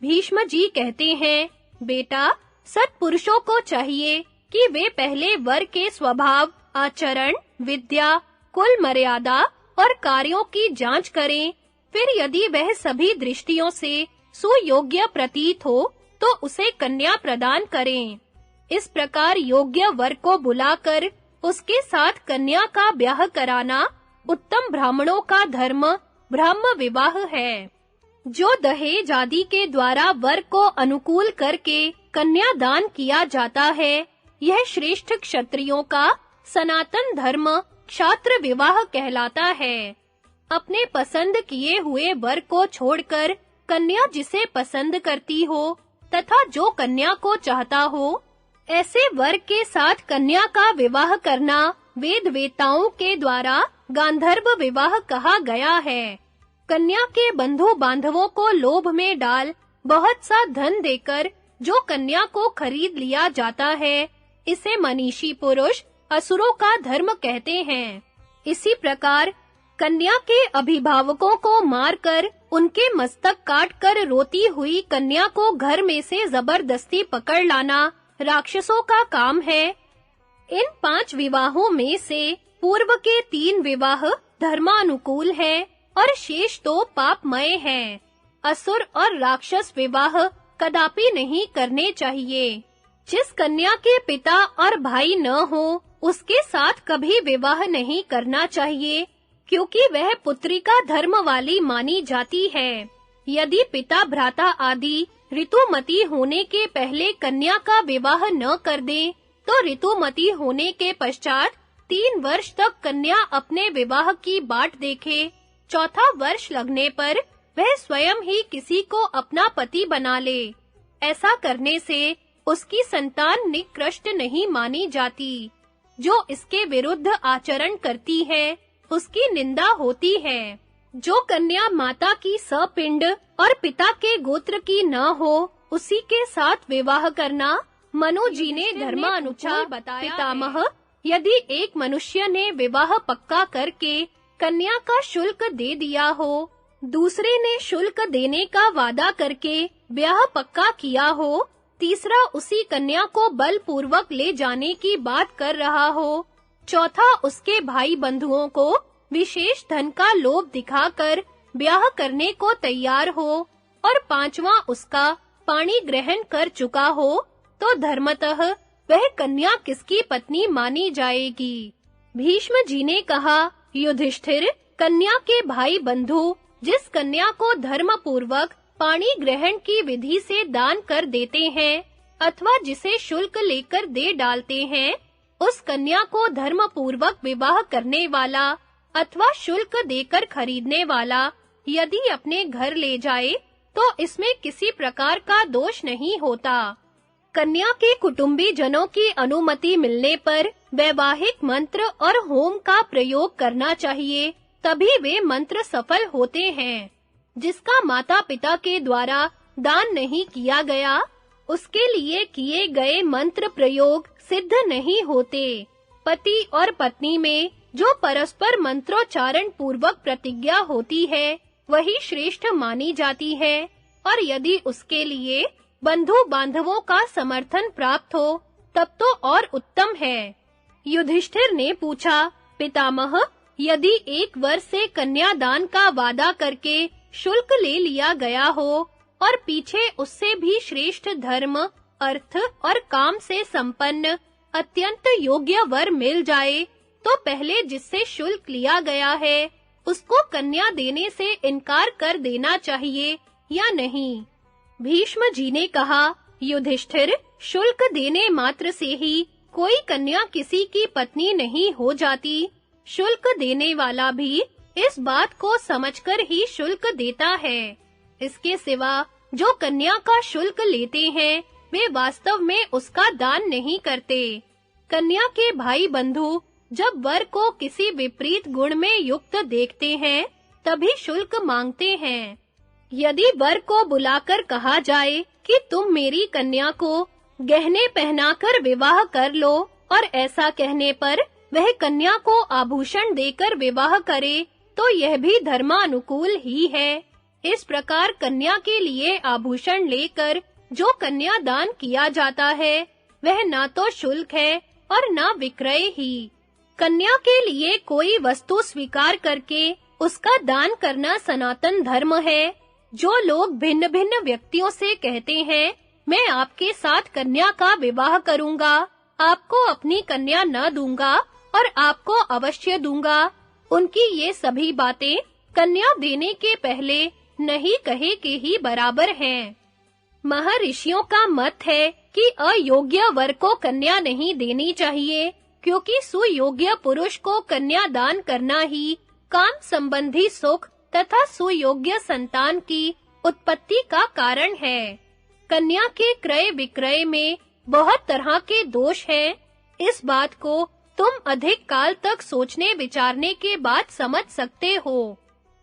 भीष्म जी कहते हैं, बेटा, सत्पुरुषों को चाहिए कि वे पहले वर के स्वभाव, आचरण, विद्या, कुल मर्यादा और कार्यों की जांच करें। फिर यदि वह सभी दृष्टियों से सुयोग्य प्रतीत हो तो उसे कन्या प्रदान करें। इस प्रकार योग्य वर को बुलाकर उसके साथ कन्या का ब्याह कराना उत्तम ब्राह्मणों का धर्म ब्राह्म विवाह है। जो दहेज आदि के द्वारा वर को अनुकूल करके कन्यादान किया जाता है, यह श्रेष्ठ क्षत्रियों का सनातन धर्म क्षात्र विवाह कहलाता है। अपने पसंद किए हुए वर को छोड़कर कन्या जिसे पसंद करती हो तथा जो कन्या को चाहता हो, ऐसे वर के साथ कन्या का विवाह करना वेद वेताओं के द्वारा गांधर्व विवाह कहा गया है। कन्या के बंधु बांधवों को लोभ में डाल बहुत सा धन देकर जो कन्या को खरीद लिया जाता है, इसे मनीषी पुरुष असुरों का धर्म कहते हैं। इसी प्रकार कन्या के अभिभावकों को मारकर उनके मस्तक काटकर रोती हुई कन्या को घर में से जबरदस्ती पकड़ लाना राक्षसों का काम है। इन 5 विवाहों में से पूर्व के 3 विवाह धर्मानुकूल हैं और शेष 2 पापमय हैं। असुर और राक्षस विवाह कदापि नहीं करने चाहिए। जिस कन्या के पिता और भाई न हो उसके साथ कभी विवाह नहीं करना चाहिए, क्योंकि वह पुत्री का धर्म वाली मानी जाती है। यदि पिता भ्राता आदि ऋतुमती होने के पहले कन्या का विवाह न कर दें, तो ऋतुमती होने के पश्चात 3 वर्ष तक कन्या अपने विवाह की बाट देखे। चौथा वर्ष लगने पर वह स्वयं ही किसी को अपना पति बना ले। ऐसा करने से उसकी संतान निकृष्ट नहीं मानी जाती। जो इसके विरुद्ध आचरण करती है, उसकी निंदा होती है। जो कन्या माता की सपिंड और पिता के गोत्र की न हो, उसी के साथ विवाह करना मनु जी ने धर्मानुसार बताया। पितामह, यदि एक मनुष्य ने विवाह पक्का करके कन्या का शुल्क दे दिया हो, दूसरे ने शुल्क देने का वादा करके ब्याह पक्का किया हो, तीसरा उसी कन्या को बलपूर्वक ले जाने की बात कर रहा हो, चौथा उसके भाई बंधुओं को विशेष धन का लोभ दिखाकर ब्याह करने को तैयार हो, और पांचवा उसका पाणी ग्रहण कर चुका हो, तो धर्मतः वह कन्या किसकी पत्नी मानी जाएगी? भीष्म जी ने कहा, युधिष्ठिर, कन्या के भाई बंधु जिस कन्या को धर्म पूर्वक पाणी ग्रहण की विधि से दान कर देते हैं अथवा जिसे शुल्क लेकर दे डालते हैं, उस कन्या को धर्म पूर्वक विवाह करने वाला अथवा शुल्क देकर खरीदने वाला यदि अपने घर ले जाए, तो इसमें किसी प्रकार का दोष नहीं होता। कन्या के कुटुंबी जनों की अनुमति मिलने पर वैवाहिक मंत्र और होम का प्रयोग करना चाहिए, तभी वे मंत्र सफल होते हैं। जिसका माता-पिता के द्वारा दान नहीं किया गया, उसके लिए किए गए मंत्र प्रयोग सिद्ध नहीं होते। पति और पत्नी में जो परस्पर मंत्रोच्चारण पूर्वक प्रतिज्ञा होती है, वही श्रेष्ठ मानी जाती है, और यदि उसके लिए बंधु बांधवों का समर्थन प्राप्त हो, तब तो और उत्तम है। युधिष्ठिर ने पूछा, पितामह, यदि 1 वर्ष से कन्यादान का वादा करके शुल्क ले लिया गया हो और पीछे उससे भी श्रेष्ठ धर्म, अर्थ और काम से संपन्न अत्यंत योग्य वर मिल जाए, तो पहले जिससे शुल्क लिया गया है, उसको कन्या देने से इनकार कर देना चाहिए या नहीं? भीष्म जी ने कहा, युधिष्ठिर, शुल्क देने मात्र से ही कोई कन्या किसी की पत्नी नहीं हो जाती। शुल्क देने वाला भी इस बात को समझकर ही शुल्क देता है। इसके सिवा जो कन्या का शुल्क लेते हैं, वे वास्तव में उसका दान नहीं करते। कन्या के भाई बंधु जब वर को किसी विपरीत गुण में युक्त देखते हैं, तभी शुल्क मांगते हैं। यदि वर को बुलाकर कहा जाए कि तुम मेरी कन्या को गहने पहनाकर विवाह कर लो, और ऐसा कहने पर वह कन्या को आभूषण देकर विवाह करे, तो यह भी धर्मानुकूल ही है। इस प्रकार कन्या के लिए आभूषण लेकर जो कन्या दान किया जाता है, वह ना तो शुल्क है और ना विक्रय ही। कन्या के लिए कोई वस्तु स्वीकार करके उसका दान करना सनातन धर्म है। जो लोग भिन्न-भिन्न व्यक्तियों से कहते हैं, मैं आपके साथ कन्या का विवाह करूंगा, आपको अपनी कन्या न दूंगा और आपको अवश्य दूंगा, उनकी ये सभी बातें कन्या देने के पहले नहीं कहे के ही बराबर हैं। महर्षियों का मत है कि अयोग्य वर को कन्या नहीं देनी चाहिए, क्योंकि सुयोग्य पुरुष को कन्या दान करना ही काम संबंधी सुख तथा सुयोग्य संतान की उत्पत्ति का कारण है। कन्या के क्रय विक्रय में बहुत तरह के दोष हैं। इस बात को तुम अधिक काल तक सोचने विचारने के बाद समझ सकते हो।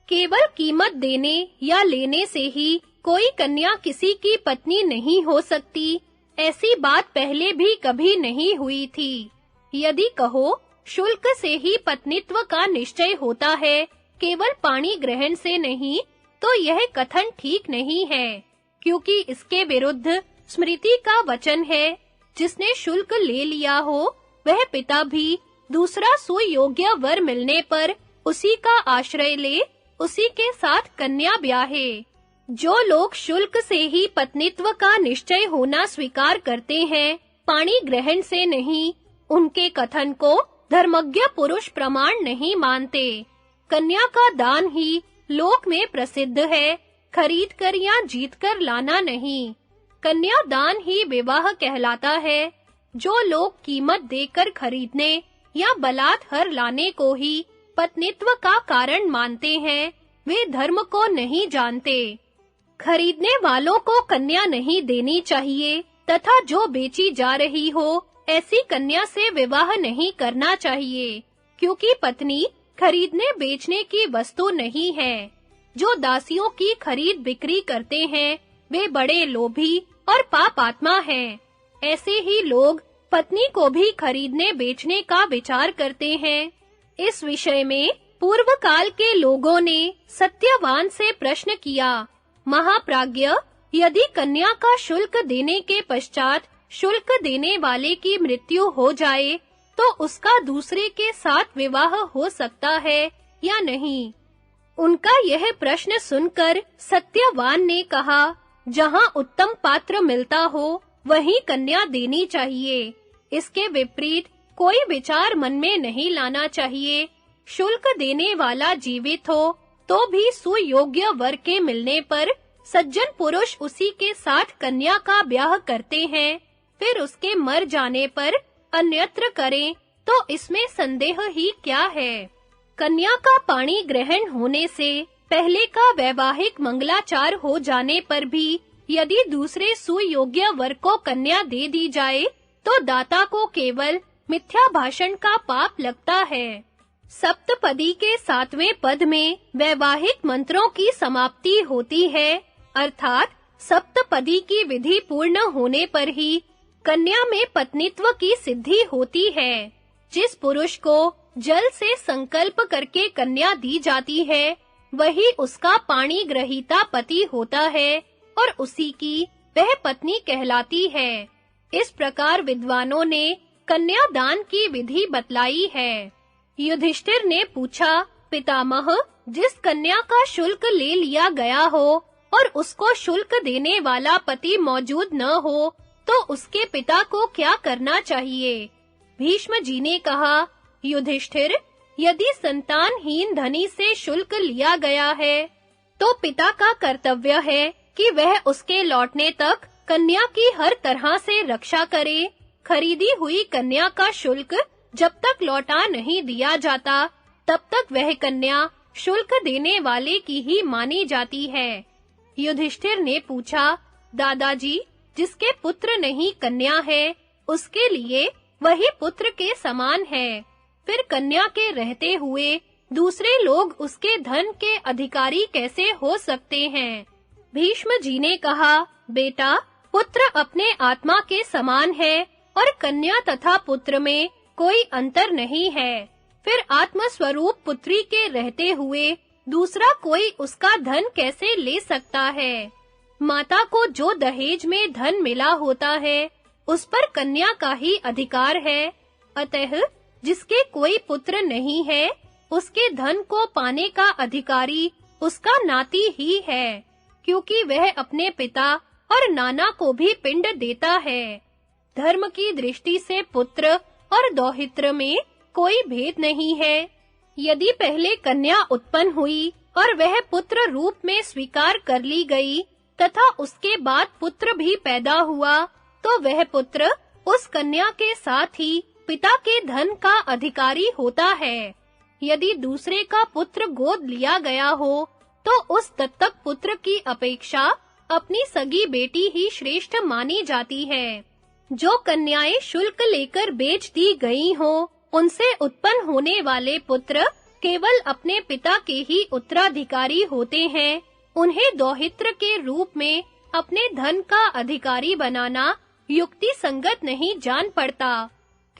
केवल कीमत देने या लेने से ही कोई कन्या किसी की पत्नी नहीं हो सकती, ऐसी बात पहले भी कभी नहीं हुई थी। यदि कहो शुल्क से ही पत्नीत्व का निश्चय होता है, केवल पानी ग्रहण से नहीं, तो यह कथन ठीक नहीं है, क्योंकि इसके विरुद्ध स्मृति का वचन है, जिसने शुल्क ले लिया हो वह पिता भी दूसरा सुयोग्य वर मिलने पर उसी का आश्रय ले, उसी के साथ कन्या ब्याहे। जो लोग शुल्क से ही पत्नीत्व का निश्चय होना स्वीकार करते हैं, पानी ग्रहण से नहीं, उनके कथन को धर्मज्ञ पुरुष प्रमाण नहीं मानते। कन्या का दान ही लोक में प्रसिद्ध है, खरीद कर या जीत कर लाना नहीं। कन्या दान ही विवाह कहलाता है। जो लोग कीमत देकर खरीदने या बलात्कार लाने को ही पत्नीत्व का कारण मानते हैं, वे धर्म को नहीं जानते। खरीदने वालों को कन्या नहीं देनी चाहिए तथा जो बेची जा रही हो, ऐसी कन्या से विवाह नहीं करना चाहिए, क्योंकि पत्नी खरीदने बेचने की वस्तु नहीं है। जो दासियों की खरीद बिक्री करते हैं, वे बड़े लोभी और पापात्मा हैं। ऐसे ही लोग पत्नी को भी खरीदने बेचने का विचार करते हैं। इस विषय में पूर्व काल के लोगों ने सत्यवान से प्रश्न किया, महाप्राज्ञ, यदि कन्या का शुल्क देने के पश्चात शुल्क देने वाले की मृत्यु हो जाए, तो उसका दूसरे के साथ विवाह हो सकता है या नहीं? उनका यह प्रश्न सुनकर सत्यवान ने कहा, जहां उत्तम पात्र मिलता हो, वहीं कन्या देनी चाहिए। इसके विपरीत कोई विचार मन में नहीं लाना चाहिए। शुल्क देने वाला जीवित हो, तो भी सुयोग्य वर के मिलने पर सज्जन पुरुष उसी के साथ कन्या का ब्याह करते हैं, फिर उसके मर जाने पर अन्यत्र करें, तो इसमें संदेह ही क्या है? कन्या का पाणी ग्रहण होने से पहले का वैवाहिक मंगलाचार हो जाने पर भी यदि दूसरे सुयोग्य वर को कन्या दे दी जाए, तो दाता को केवल मिथ्या भाषण का पाप लगता है। सप्तपदी के 7वें पद में वैवाहिक मंत्रों की समाप्ति होती है, अर्थात सप्तपदी की विधि पूर्ण होने पर ही कन्या में पत्नीत्व की सिद्धि होती है। जिस पुरुष को जल से संकल्प करके कन्या दी जाती है, वही उसका पाणी ग्रहीता पति होता है और उसी की वह पत्नी कहलाती है। इस प्रकार विद्वानों ने कन्या दान की विधि बतलाई है। युधिष्ठिर ने पूछा, पितामह, जिस कन्या का शुल्क ले लिया गया हो और उसको शुल्क देने वाला पति मौजूद न हो, तो उसके पिता को क्या करना चाहिए? भीष्म जी ने कहा, युधिष्ठिर, यदि संतानहीन धनी से शुल्क लिया गया है, तो पिता का कर्तव्य है कि वह उसके लौटने तक कन्या की हर तरह से रक्षा करे। खरीदी हुई कन्या का शुल्क जब तक लौटा नहीं दिया जाता, तब तक वह कन्या शुल्क देने वाले की ही मानी जाती है। युधिष्ठिर ने पूछा, दादाजी, जिसके पुत्र नहीं कन्या है, उसके लिए वही पुत्र के समान है। फिर कन्या के रहते हुए दूसरे लोग उसके धन के अधिकारी कैसे हो सकते हैं? भीष्म जी ने कहा, बेटा, पुत्र अपने आत्मा के समान है और कन्या तथा पुत्र में कोई अंतर नहीं है। फिर आत्म स्वरूप पुत्री के रहते हुए दूसरा कोई उसका धन कैसे ले सकता है? माता को जो दहेज में धन मिला होता है, उस पर कन्या का ही अधिकार है। अतः जिसके कोई पुत्र नहीं है, उसके धन को पाने का अधिकारी उसका नाती ही है, क्योंकि वह अपने पिता और नाना को भी पिंड देता है। धर्म की दृष्टि से पुत्र और दौहित्र में कोई भेद नहीं है। यदि पहले कन्या उत्पन्न हुई और वह पुत्र रूप में स्वीकार कर ली गई तथा उसके बाद पुत्र भी पैदा हुआ, तो वह पुत्र उस कन्या के साथ ही पिता के धन का अधिकारी होता है। यदि दूसरे का पुत्र गोद लिया गया हो, तो उस दत्तक पुत्र की अपेक्षा अपनी सगी बेटी ही श्रेष्ठ मानी जाती है। जो कन्याएं शुल्क लेकर बेच दी गई हो, उनसे उत्पन्न होने वाले पुत्र केवल अपने पिता के ही उत्तराधिकारी होते हैं। उन्हें दौहित्र के रूप में अपने धन का अधिकारी बनाना युक्ति संगत नहीं जान पड़ता,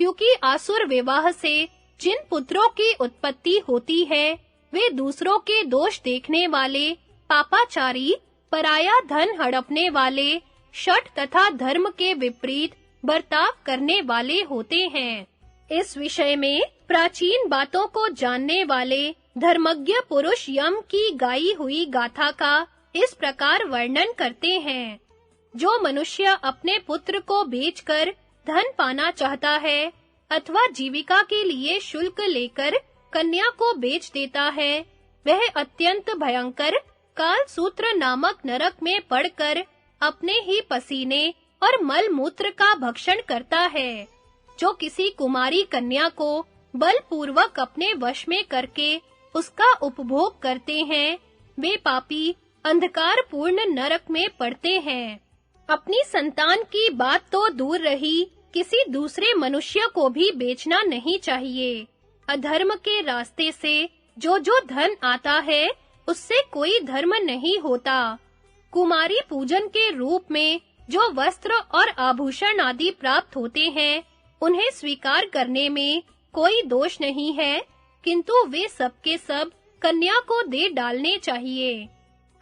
क्योंकि आसुर विवाह से जिन पुत्रों की उत्पत्ति होती है, वे दूसरों के दोष देखने वाले, पापाचारी, पराया धन हड़पने वाले, शठ तथा धर्म के विपरीत बर्ताव करने वाले होते हैं। इस विषय में प्राचीन बातों को जानने वाले धर्मज्ञ पुरुष यम की गाई हुई गाथा का इस प्रकार वर्णन करते हैं। जो मनुष्य अपने पुत्र को बेचकर धन पाना चाहता है अथवा जीविका के लिए शुल्क लेकर कन्या को बेच देता है, वह अत्यंत भयंकर काल सूत्र नामक नरक में पड़कर अपने ही पसीने और मल मूत्र का भक्षण करता है। जो किसी कुमारी कन्या को बलपूर्वक अपने वश में करके उसका उपभोग करते हैं, वे पापी अंधकारपूर्ण नरक में पड़ते हैं। अपनी संतान की बात तो दूर रही, किसी दूसरे मनुष्य को भी बेचना नहीं चाहिए। अधर्म के रास्ते से जो धन आता है, उससे कोई धर्म नहीं होता। कुमारी पूजन के रूप में जो वस्त्र और आभूषण आदि प्राप्त होते हैं, उन्हें स्वीकार करने में कोई दोष नहीं है, किंतु वे सब के सब कन्या को दे डालने चाहिए।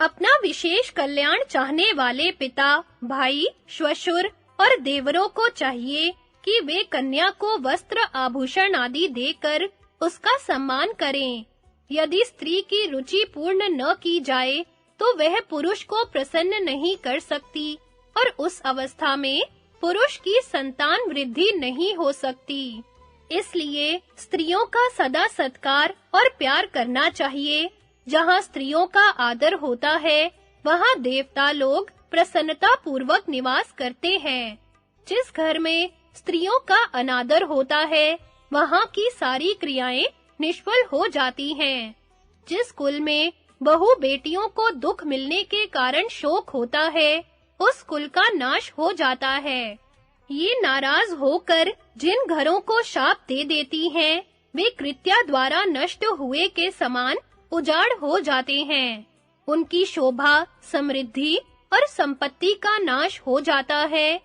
अपना विशेष कल्याण चाहने वाले पिता, भाई, श्वशुर और देवरों को चाहिए कि वे कन्या को वस्त्र आभूषण आदि देकर उसका सम्मान करें। यदि स्त्री की रुचि पूर्ण न की जाए, तो वह पुरुष को प्रसन्न नहीं कर सकती और उस अवस्था में पुरुष की संतान वृद्धि नहीं हो सकती। इसलिए स्त्रियों का सदा सत्कार और प्यार करना चाहिए। जहाँ स्त्रियों का आदर होता है, वहाँ देवता लोग प्रसन्नता पूर्वक निवास करते हैं। जिस घर में स्त्रियों का अनादर होता है, वहाँ की सारी क्रियाएं निष्फल हो जाती हैं। जिस कुल में बहु बेटियों को दुख मिलने के कारण शोक होता है, उस कुल का नाश हो जाता है। ये नाराज होकर जिन घरों को शाप दे देती हैं, वे कृत्या द्वारा नष्ट हुए के समान उजाड़ हो जाते हैं। उनकी शोभा, समृद्धि और संपत्ति का नाश हो जाता है।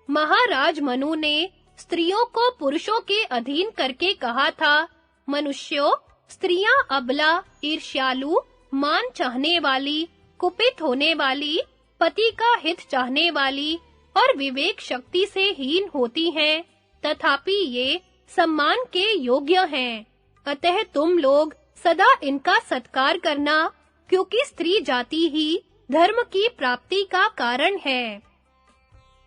महाराज मनु ने स्त्रियों को पुरुषों के अधीन करके कहा था, मनुष्यों, स्त्रियां अबला, ईर्ष्यालु, मान चाहने वाली, कुपित होने वाली, पति का हित चाहने वाली और विवेक शक्ति से हीन होती हैं, तथापि ये सम्मान के योग्य हैं। अतः तुम लोग सदा इनका सत्कार करना, क्योंकि स्त्री जाति ही धर्म की प्राप्ति का कारण है।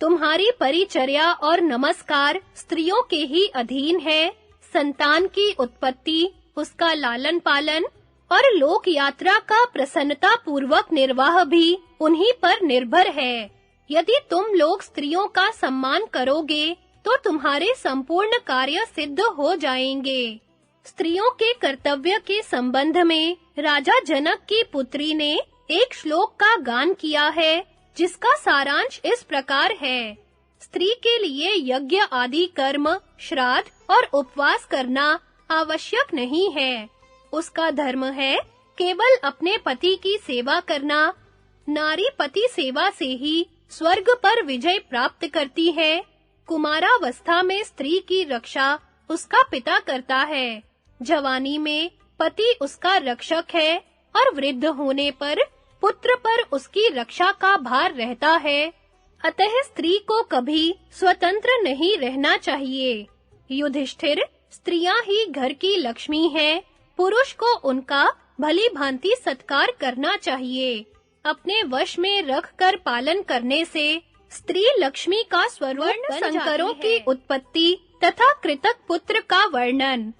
तुम्हारी परिचर्या और नमस्कार स्त्रियों के ही अधीन है। संतान की उत्पत्ति, उसका लालन पालन और लोक यात्रा का प्रसन्नता पूर्वक निर्वाह भी उन्हीं पर निर्भर है। यदि तुम लोग स्त्रियों का सम्मान करोगे, तो तुम्हारे संपूर्ण कार्य सिद्ध हो जाएंगे। स्त्रियों के कर्तव्य के संबंध में राजा जनक की पुत्री ने एक श्लोक का गान किया है, जिसका सारांश इस प्रकार है। स्त्री के लिए यज्ञ आदि कर्म, श्राद्ध और उपवास करना आवश्यक नहीं है। उसका धर्म है केवल अपने पति की सेवा करना। नारी पति सेवा से ही स्वर्ग पर विजय प्राप्त करती है। कुमारावस्था में स्त्री की रक्षा उसका पिता करता है। जवानी में पति उसका रक्षक है और वृद्ध होने पर पुत्र पर उसकी रक्षा का भार रहता है। अतः स्त्री को कभी स्वतंत्र नहीं रहना चाहिए। युधिष्ठिर, स्त्रियां ही घर की लक्ष्मी हैं। पुरुष को उनका भली भांति सत्कार करना चाहिए। अपने वश में रखकर पालन करने से स्त्री लक्ष्मी का स्वरूप संकरों की उत्पत्ति तथा कृतक पुत्र का वर्णन।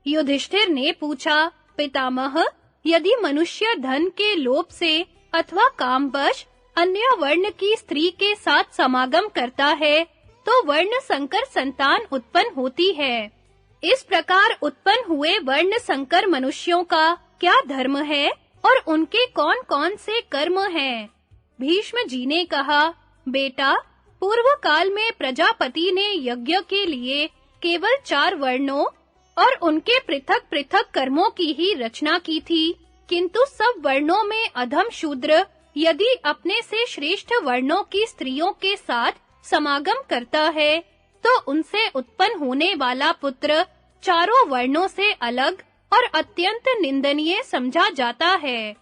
युधिष्ठिर ने पूछा, पितामह, यदि मनुष्य धन के लोभ से अथवा कामवश अन्य वर्ण की स्त्री के साथ समागम करता है, तो वर्ण संकर संतान उत्पन्न होती है। इस प्रकार उत्पन्न हुए वर्ण संकर मनुष्यों का क्या धर्म है और उनके कौन-कौन से कर्म हैं? भीष्म जी ने कहा, बेटा, पूर्व काल में प्रजापति ने यज्ञ के लिए केवल 4 वर्णों और उनके पृथक-पृथक कर्मों की ही रचना की थी, किंतु सब वर्णों में अधम शूद्र यदि अपने से श्रेष्ठ वर्णों की स्त्रियों के साथ समागम करता है, तो उनसे उत्पन्न होने वाला पुत्र चारों वर्णों से अलग और अत्यंत निंदनीय समझा जाता है।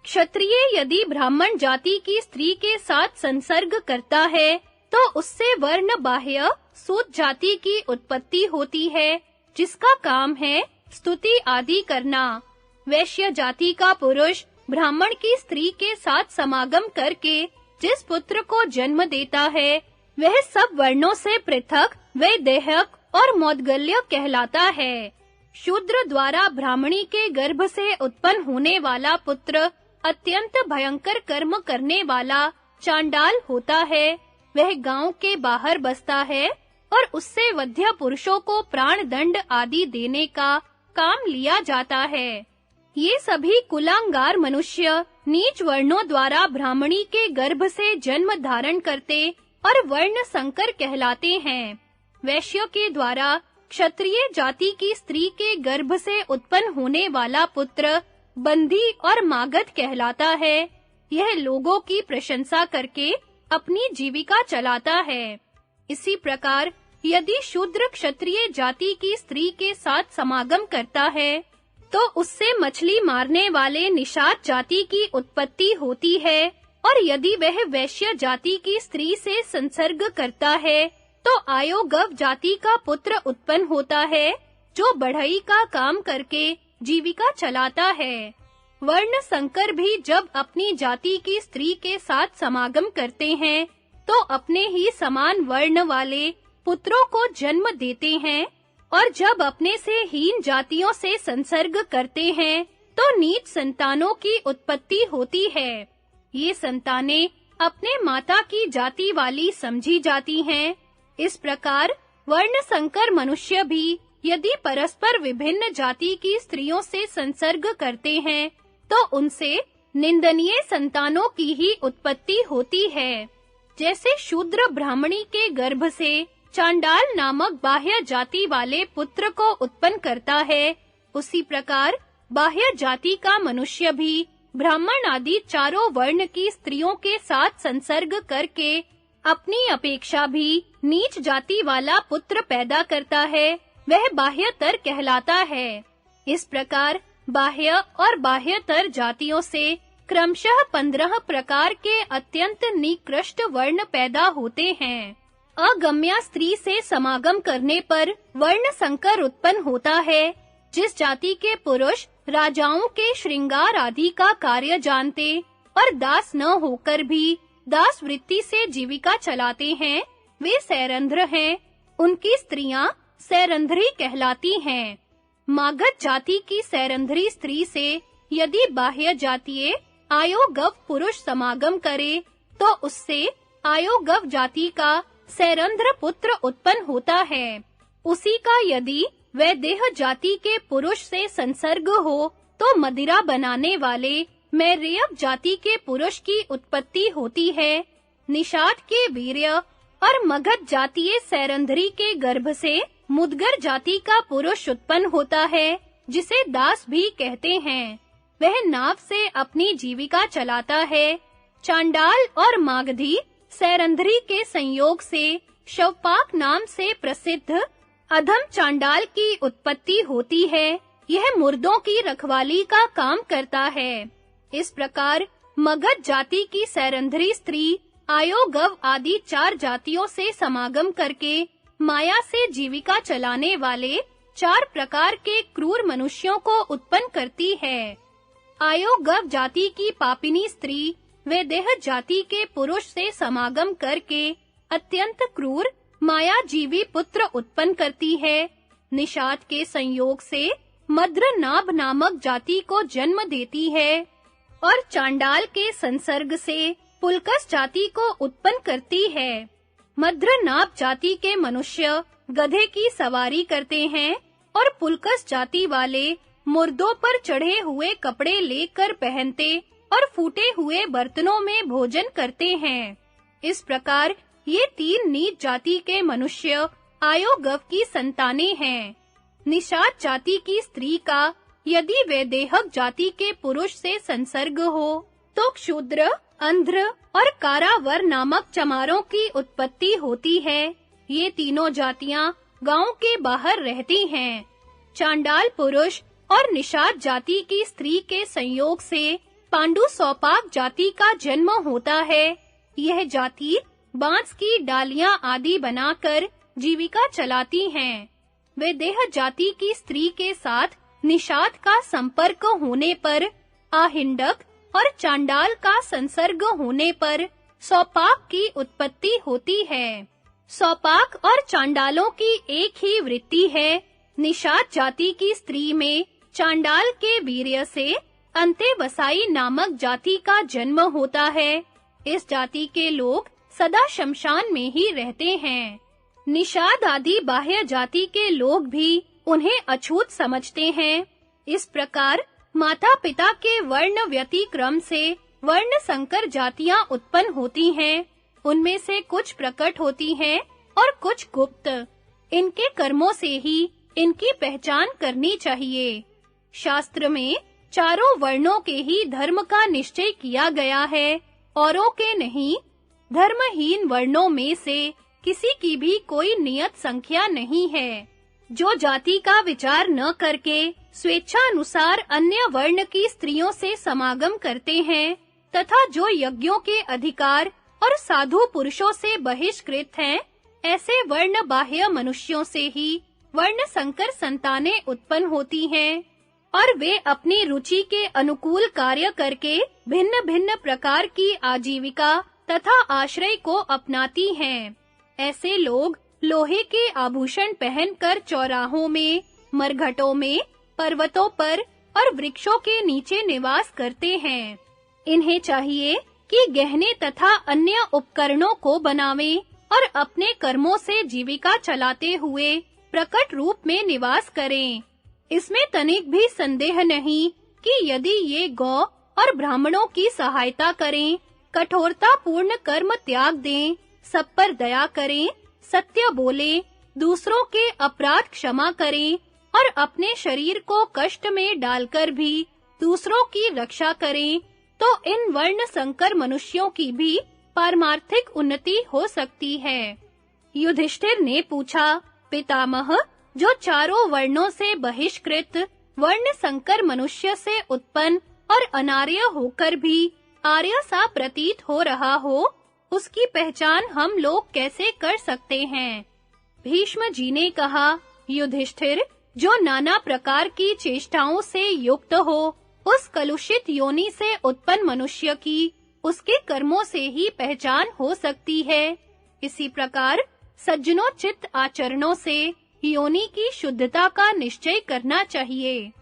क्षत्रिय यदि ब्राह्मण जाति की स्त्री के साथ संसर्ग करता है, तो उससे वर्ण बाह्य सूत जाति की उत्पत्ति होती है, जिसका काम है स्तुति आदि करना। वैश्य जाति का पुरुष ब्राह्मण की स्त्री के साथ समागम करके जिस पुत्र को जन्म देता है, वह सब वर्णों से पृथक वैदेहक और मौद्गल्य कहलाता है। शूद्र द्वारा ब्राह्मणी के गर्भ से उत्पन्न होने वाला पुत्र अत्यंत भयंकर कर्म करने वाला चांडाल होता है। वह गांव के बाहर बसता है और उससे वध्य पुरुषों को प्राण दंड आदि देने का काम लिया जाता है। ये सभी कुलांगार मनुष्य नीच वर्णों द्वारा ब्राह्मणी के गर्भ से जन्म धारण करते और वर्ण संकर कहलाते हैं। वैश्य के द्वारा क्षत्रिय जाति की स्त्री के गर्भ से उत्पन्न होने वाला पुत्र बंदी और मागध कहलाता है। यह लोगों की प्रशंसा करके अपनी जीविका चलाता है। इसी प्रकार यदि शूद्र क्षत्रिय जाति की स्त्री के साथ समागम करता है, तो उससे मछली मारने वाले निषाद जाति की उत्पत्ति होती है, और यदि वह वैश्य जाति की स्त्री से संसर्ग करता है, तो आयोगव जाति का पुत्र उत्पन्न होता है, जो बढ़ई का काम करके जीविका चलाता है। वर्ण संकर भी जब अपनी जाति की स्त्री के साथ समागम करते हैं, तो अपने ही समान वर्ण वाले पुत्रों को जन्म देते हैं, और जब अपने से हीन जातियों से संसर्ग करते हैं, तो नीच संतानों की उत्पत्ति होती है। ये संतानें अपने माता की जाति वाली समझी जाती हैं। इस प्रकार वर्ण संकर मनुष्य भी यदि परस्पर विभिन्न जाति की स्त्रियों से संसर्ग करते हैं, तो उनसे निंदनीय संतानों की ही उत्पत्ति होती है। जैसे शूद्र ब्राह्मणी के गर्भ से चांडाल नामक बाह्य जाति वाले पुत्र को उत्पन्न करता है, उसी प्रकार बाह्य जाति का मनुष्य भी ब्राह्मण आदि चारों वर्ण की स्त्रियों के साथ संसर्ग करके अपनी अपेक्षा भी नीच जाति वाला पुत्र पैदा करता है। वह बाह्यतर कहलाता है। इस प्रकार बाह्य और बाह्यतर जातियों से क्रमशः 15 प्रकार के अत्यंत निकृष्ट वर्ण पैदा होते हैं। अगम्या स्त्री से समागम करने पर वर्ण संकर उत्पन्न होता है। जिस जाति के पुरुष राजाओं के श्रृंगार आदि का कार्य जानते और दास न होकर भी दास वृत्ति से जीविका चलाते हैं, वे सैरंध्र हैं। उनकी स्त्रियां सैरंध्री कहलाती हैं। मागध जाति की सैरंध्री स्त्री से यदि बाह्य जातीय आयोगव पुरुष समागम करे, तो उससे आयोगव जाति का सैरंध्र पुत्र उत्पन्न होता है। उसी का यदि वैदेह जाति के पुरुष से संसर्ग हो, तो मदिरा बनाने वाले मैरेयक जाति के पुरुष की उत्पत्ति होती है। निषाद के वीर्य और मगध जातीय सैरंध्री के गर्भ से मुदगर जाति का पुरुष उत्पन्न होता है, जिसे दास भी कहते हैं। वह नाव से अपनी जीविका चलाता है। चांडाल और मागधी सैरंध्री के संयोग से शवपाक नाम से प्रसिद्ध अधम चांडाल की उत्पत्ति होती है। यह मुर्दों की रखवाली का काम करता है। इस प्रकार मगध जाति की सैरंध्री स्त्री आयोगव आदि 4 जातियों से समागम करके माया से जीविका चलाने वाले 4 प्रकार के क्रूर मनुष्यों को उत्पन्न करती है। आयोगव जाति की पापिनी स्त्री वैदेह जाति के पुरुष से समागम करके अत्यंत क्रूर मायाजीवी पुत्र उत्पन्न करती है। निषाद के संयोग से मद्रनाभ नामक जाति को जन्म देती है और चांडाल के संसर्ग से पुलकस जाति को उत्पन्न करती है। मद्रनाभ जाति के मनुष्य गधे की सवारी करते हैं और पुलकस जाति वाले मुर्दों पर चढ़े हुए कपड़े लेकर पहनते और फूटे हुए बर्तनों में भोजन करते हैं। इस प्रकार ये 3 नीच जाति के मनुष्य आयोगव की संतानें हैं। निषाद जाति की स्त्री का यदि वैदेहक जाति के पुरुष से संसर्ग हो, तो क्षुद्र, अंध्र और कारावर नामक चमारों की उत्पत्ति होती है। ये तीनों जातियां गांव के बाहर रहती हैं। चांडाल पुरुष और निषाद जाति की स्त्री के संयोग से पांडु सौपाक जाति का जन्म होता है। यह जाति बांस की डालियां आदि बनाकर जीविका चलाती हैं। वैदेह जाति की स्त्री के साथ निषाद का संपर्क होने पर, आहिंडक और चांडाल का संसर्ग होने पर सौपाक की उत्पत्ति होती है। सौपाक और चांडालों की एक ही वृत्ति है। निषाद जाति की स्त्री में चांडाल के वीर्य से अंतेवसाई नामक जाति का जन्म होता है। इस जाति के लोग सदा शमशान में ही रहते हैं। निषाद आदि बाह्य जाति के लोग भी उन्हें अछूत समझते हैं। इस प्रकार माता-पिता के वर्ण व्यतिक्रम से वर्ण संकर जातियां उत्पन्न होती हैं। उनमें से कुछ प्रकट होती हैं और कुछ गुप्त। इनके कर्मों से ही इनकी पहचान करनी चाहिए। शास्त्र में चारों वर्णों के ही धर्म का निश्चय किया गया है, औरों के नहीं। धर्महीन वर्णों में से किसी की भी कोई नियत संख्या नहीं है। जो जाति का विचार न करके स्वेच्छानुसार अन्य वर्ण की स्त्रियों से समागम करते हैं तथा जो यज्ञों के अधिकार और साधु पुरुषों से बहिष्कृत हैं, ऐसे वर्ण बाह्य मनुष्यों से ही वर्ण संकर संतानें उत्पन्न होती हैं और वे अपनी रुचि के अनुकूल कार्य करके भिन्न-भिन्न प्रकार की आजीविका तथा आश्रय को अपनाती हैं। ऐसे लोग लोहे के आभूषण पहनकर चौराहों में, मरघटों में, पर्वतों पर और वृक्षों के नीचे निवास करते हैं। इन्हें चाहिए कि गहने तथा अन्य उपकरणों को बनावें और अपने कर्मों से जीविका चलाते हुए प्रकट रूप में निवास करें। इसमें तनिक भी संदेह नहीं कि यदि ये गौ और ब्राह्मणों की सहायता करें, कठोरता पूर्ण कर्म त्याग दें, सब पर दया करें, सत्य बोलें, दूसरों के अपराध क्षमा करें और अपने शरीर को कष्ट में डालकर भी दूसरों की रक्षा करें, तो इन वर्ण संकर मनुष्यों की भी पारमार्थिक उन्नति हो सकती है। युधिष्ठिर ने पूछा, पितामह, जो चारों वर्णों से बहिष्कृत वर्ण संकर मनुष्य से उत्पन्न और अनार्य होकर भी आर्य सा प्रतीत हो रहा हो, उसकी पहचान हम लोग कैसे कर सकते हैं? भीष्म जी ने कहा, युधिष्ठिर, जो नाना प्रकार की चेष्टाओं से युक्त हो, उस कलुषित योनि से उत्पन्न मनुष्य की उसके कर्मों से ही पहचान हो सकती है। इसी प्रकार सज्जनोचित आचरणों से योनि की शुद्धता का निश्चय करना चाहिए।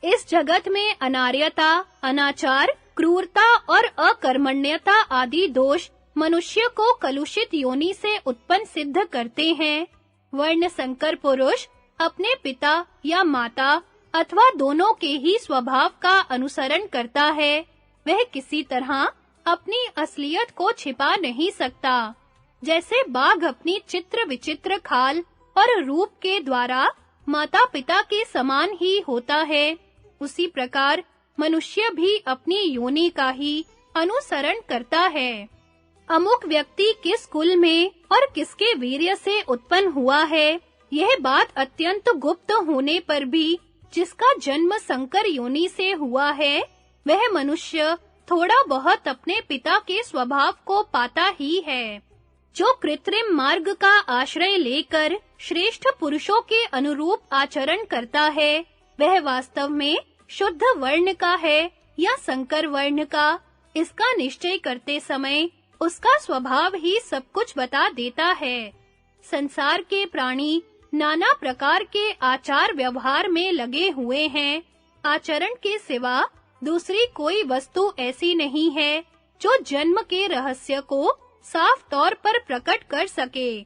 इस जगत में अनार्यता, अनाचार, क्रूरता और अकर्मण्यता आदि दोष मनुष्य को कलुषित योनि से उत्पन्न सिद्ध करते हैं। वर्ण संकर पुरुष अपने पिता या माता अथवा दोनों के ही स्वभाव का अनुसरण करता है। वह किसी तरह अपनी असलियत को छिपा नहीं सकता। जैसे बाघ अपनी चित्र विचित्र खाल और रूप के द्वारा माता-पिता के समान ही होता है, उसी प्रकार मनुष्य भी अपनी योनि का ही अनुसरण करता है। अमुक व्यक्ति किस कुल में और किसके वीर्य से उत्पन्न हुआ है, यह बात अत्यंत गुप्त होने पर भी जिसका जन्म संकर योनि से हुआ है, वह मनुष्य थोड़ा बहुत अपने पिता के स्वभाव को पाता ही है। जो कृत्रिम मार्ग का आश्रय लेकर श्रेष्ठ पुरुषों के अनुरूप आचरण करता है, वह वास्तव में शुद्ध वर्ण का है या संकर वर्ण का, इसका निश्चय करते समय उसका स्वभाव ही सब कुछ बता देता है। संसार के प्राणी नाना प्रकार के आचार व्यवहार में लगे हुए हैं। आचरण के सिवा दूसरी कोई वस्तु ऐसी नहीं है जो जन्म के रहस्य को साफ तौर पर प्रकट कर सके।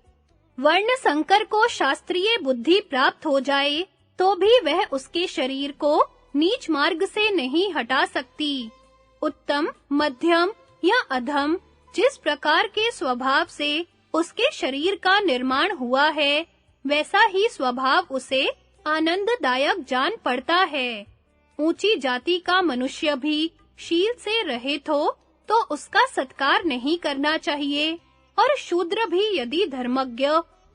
वर्ण संकर को शास्त्रीय बुद्धि प्राप्त हो जाए तो भी वह उसके शरीर को नीच मार्ग से नहीं हटा सकती। उत्तम, मध्यम या अधम जिस प्रकार के स्वभाव से उसके शरीर का निर्माण हुआ है, वैसा ही स्वभाव उसे आनंददायक जान पड़ता है। ऊंची जाति का मनुष्य भी शील से रहित हो तो उसका सत्कार नहीं करना चाहिए, और शूद्र भी यदि धर्मज्ञ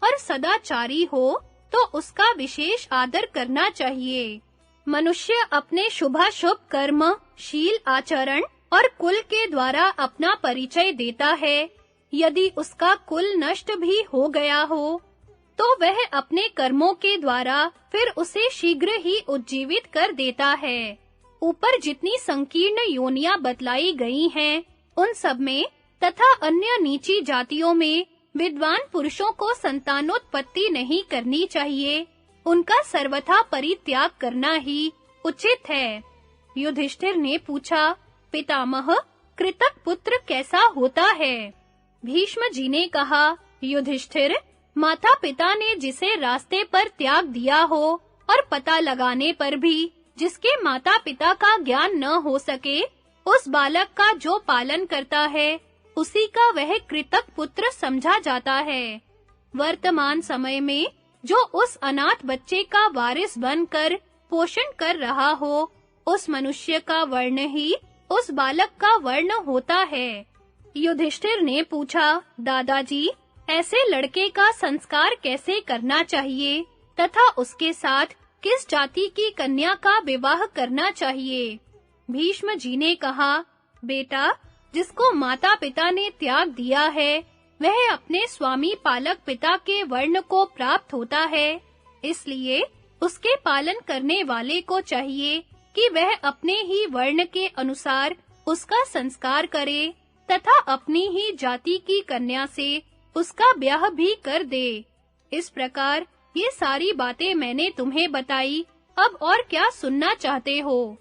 और सदाचारी हो तो उसका विशेष आदर करना चाहिए। मनुष्य अपने शुभाशुभ कर्म, शील आचरण और कुल के द्वारा अपना परिचय देता है। यदि उसका कुल नष्ट भी हो गया हो, तो वह अपने कर्मों के द्वारा फिर उसे शीघ्र ही उज्जीवित कर देता है। ऊपर जितनी संकीर्ण योनियां बतलाई गई हैं, उन सब में तथा अन्य नीची जातियों में विद्वान पुरुषों को संतानोत्पत्ति नहीं करनी चाहिए। उनका सर्वथा परित्याग करना ही उचित है। युधिष्ठिर ने पूछा, पितामह, कृतक पुत्र कैसा होता है? भीष्म जी ने कहा, युधिष्ठिर, माता-पिता ने जिसे रास्ते पर त्याग दिया हो और पता लगाने पर भी जिसके माता-पिता का ज्ञान न हो सके, उस बालक का जो पालन करता है, उसी का वह कृतक पुत्र समझा जाता है। वर्तमान समय में जो उस अनाथ बच्चे का वारिस बनकर पोषण कर रहा हो, उस मनुष्य का वर्ण ही उस बालक का वर्ण होता है। युधिष्ठिर ने पूछा, दादाजी, ऐसे लड़के का संस्कार कैसे करना चाहिए तथा उसके साथ किस जाति की कन्या का विवाह करना चाहिए? भीष्म जी ने कहा, बेटा, जिसको माता-पिता ने त्याग दिया है, वह अपने स्वामी पालक पिता के वर्ण को प्राप्त होता है। इसलिए उसके पालन करने वाले को चाहिए कि वह अपने ही वर्ण के अनुसार उसका संस्कार करे तथा अपनी ही जाति की कन्या से उसका ब्याह भी कर दे। इस प्रकार ये सारी बातें मैंने तुम्हें बताई। अब और क्या सुनना चाहते हो?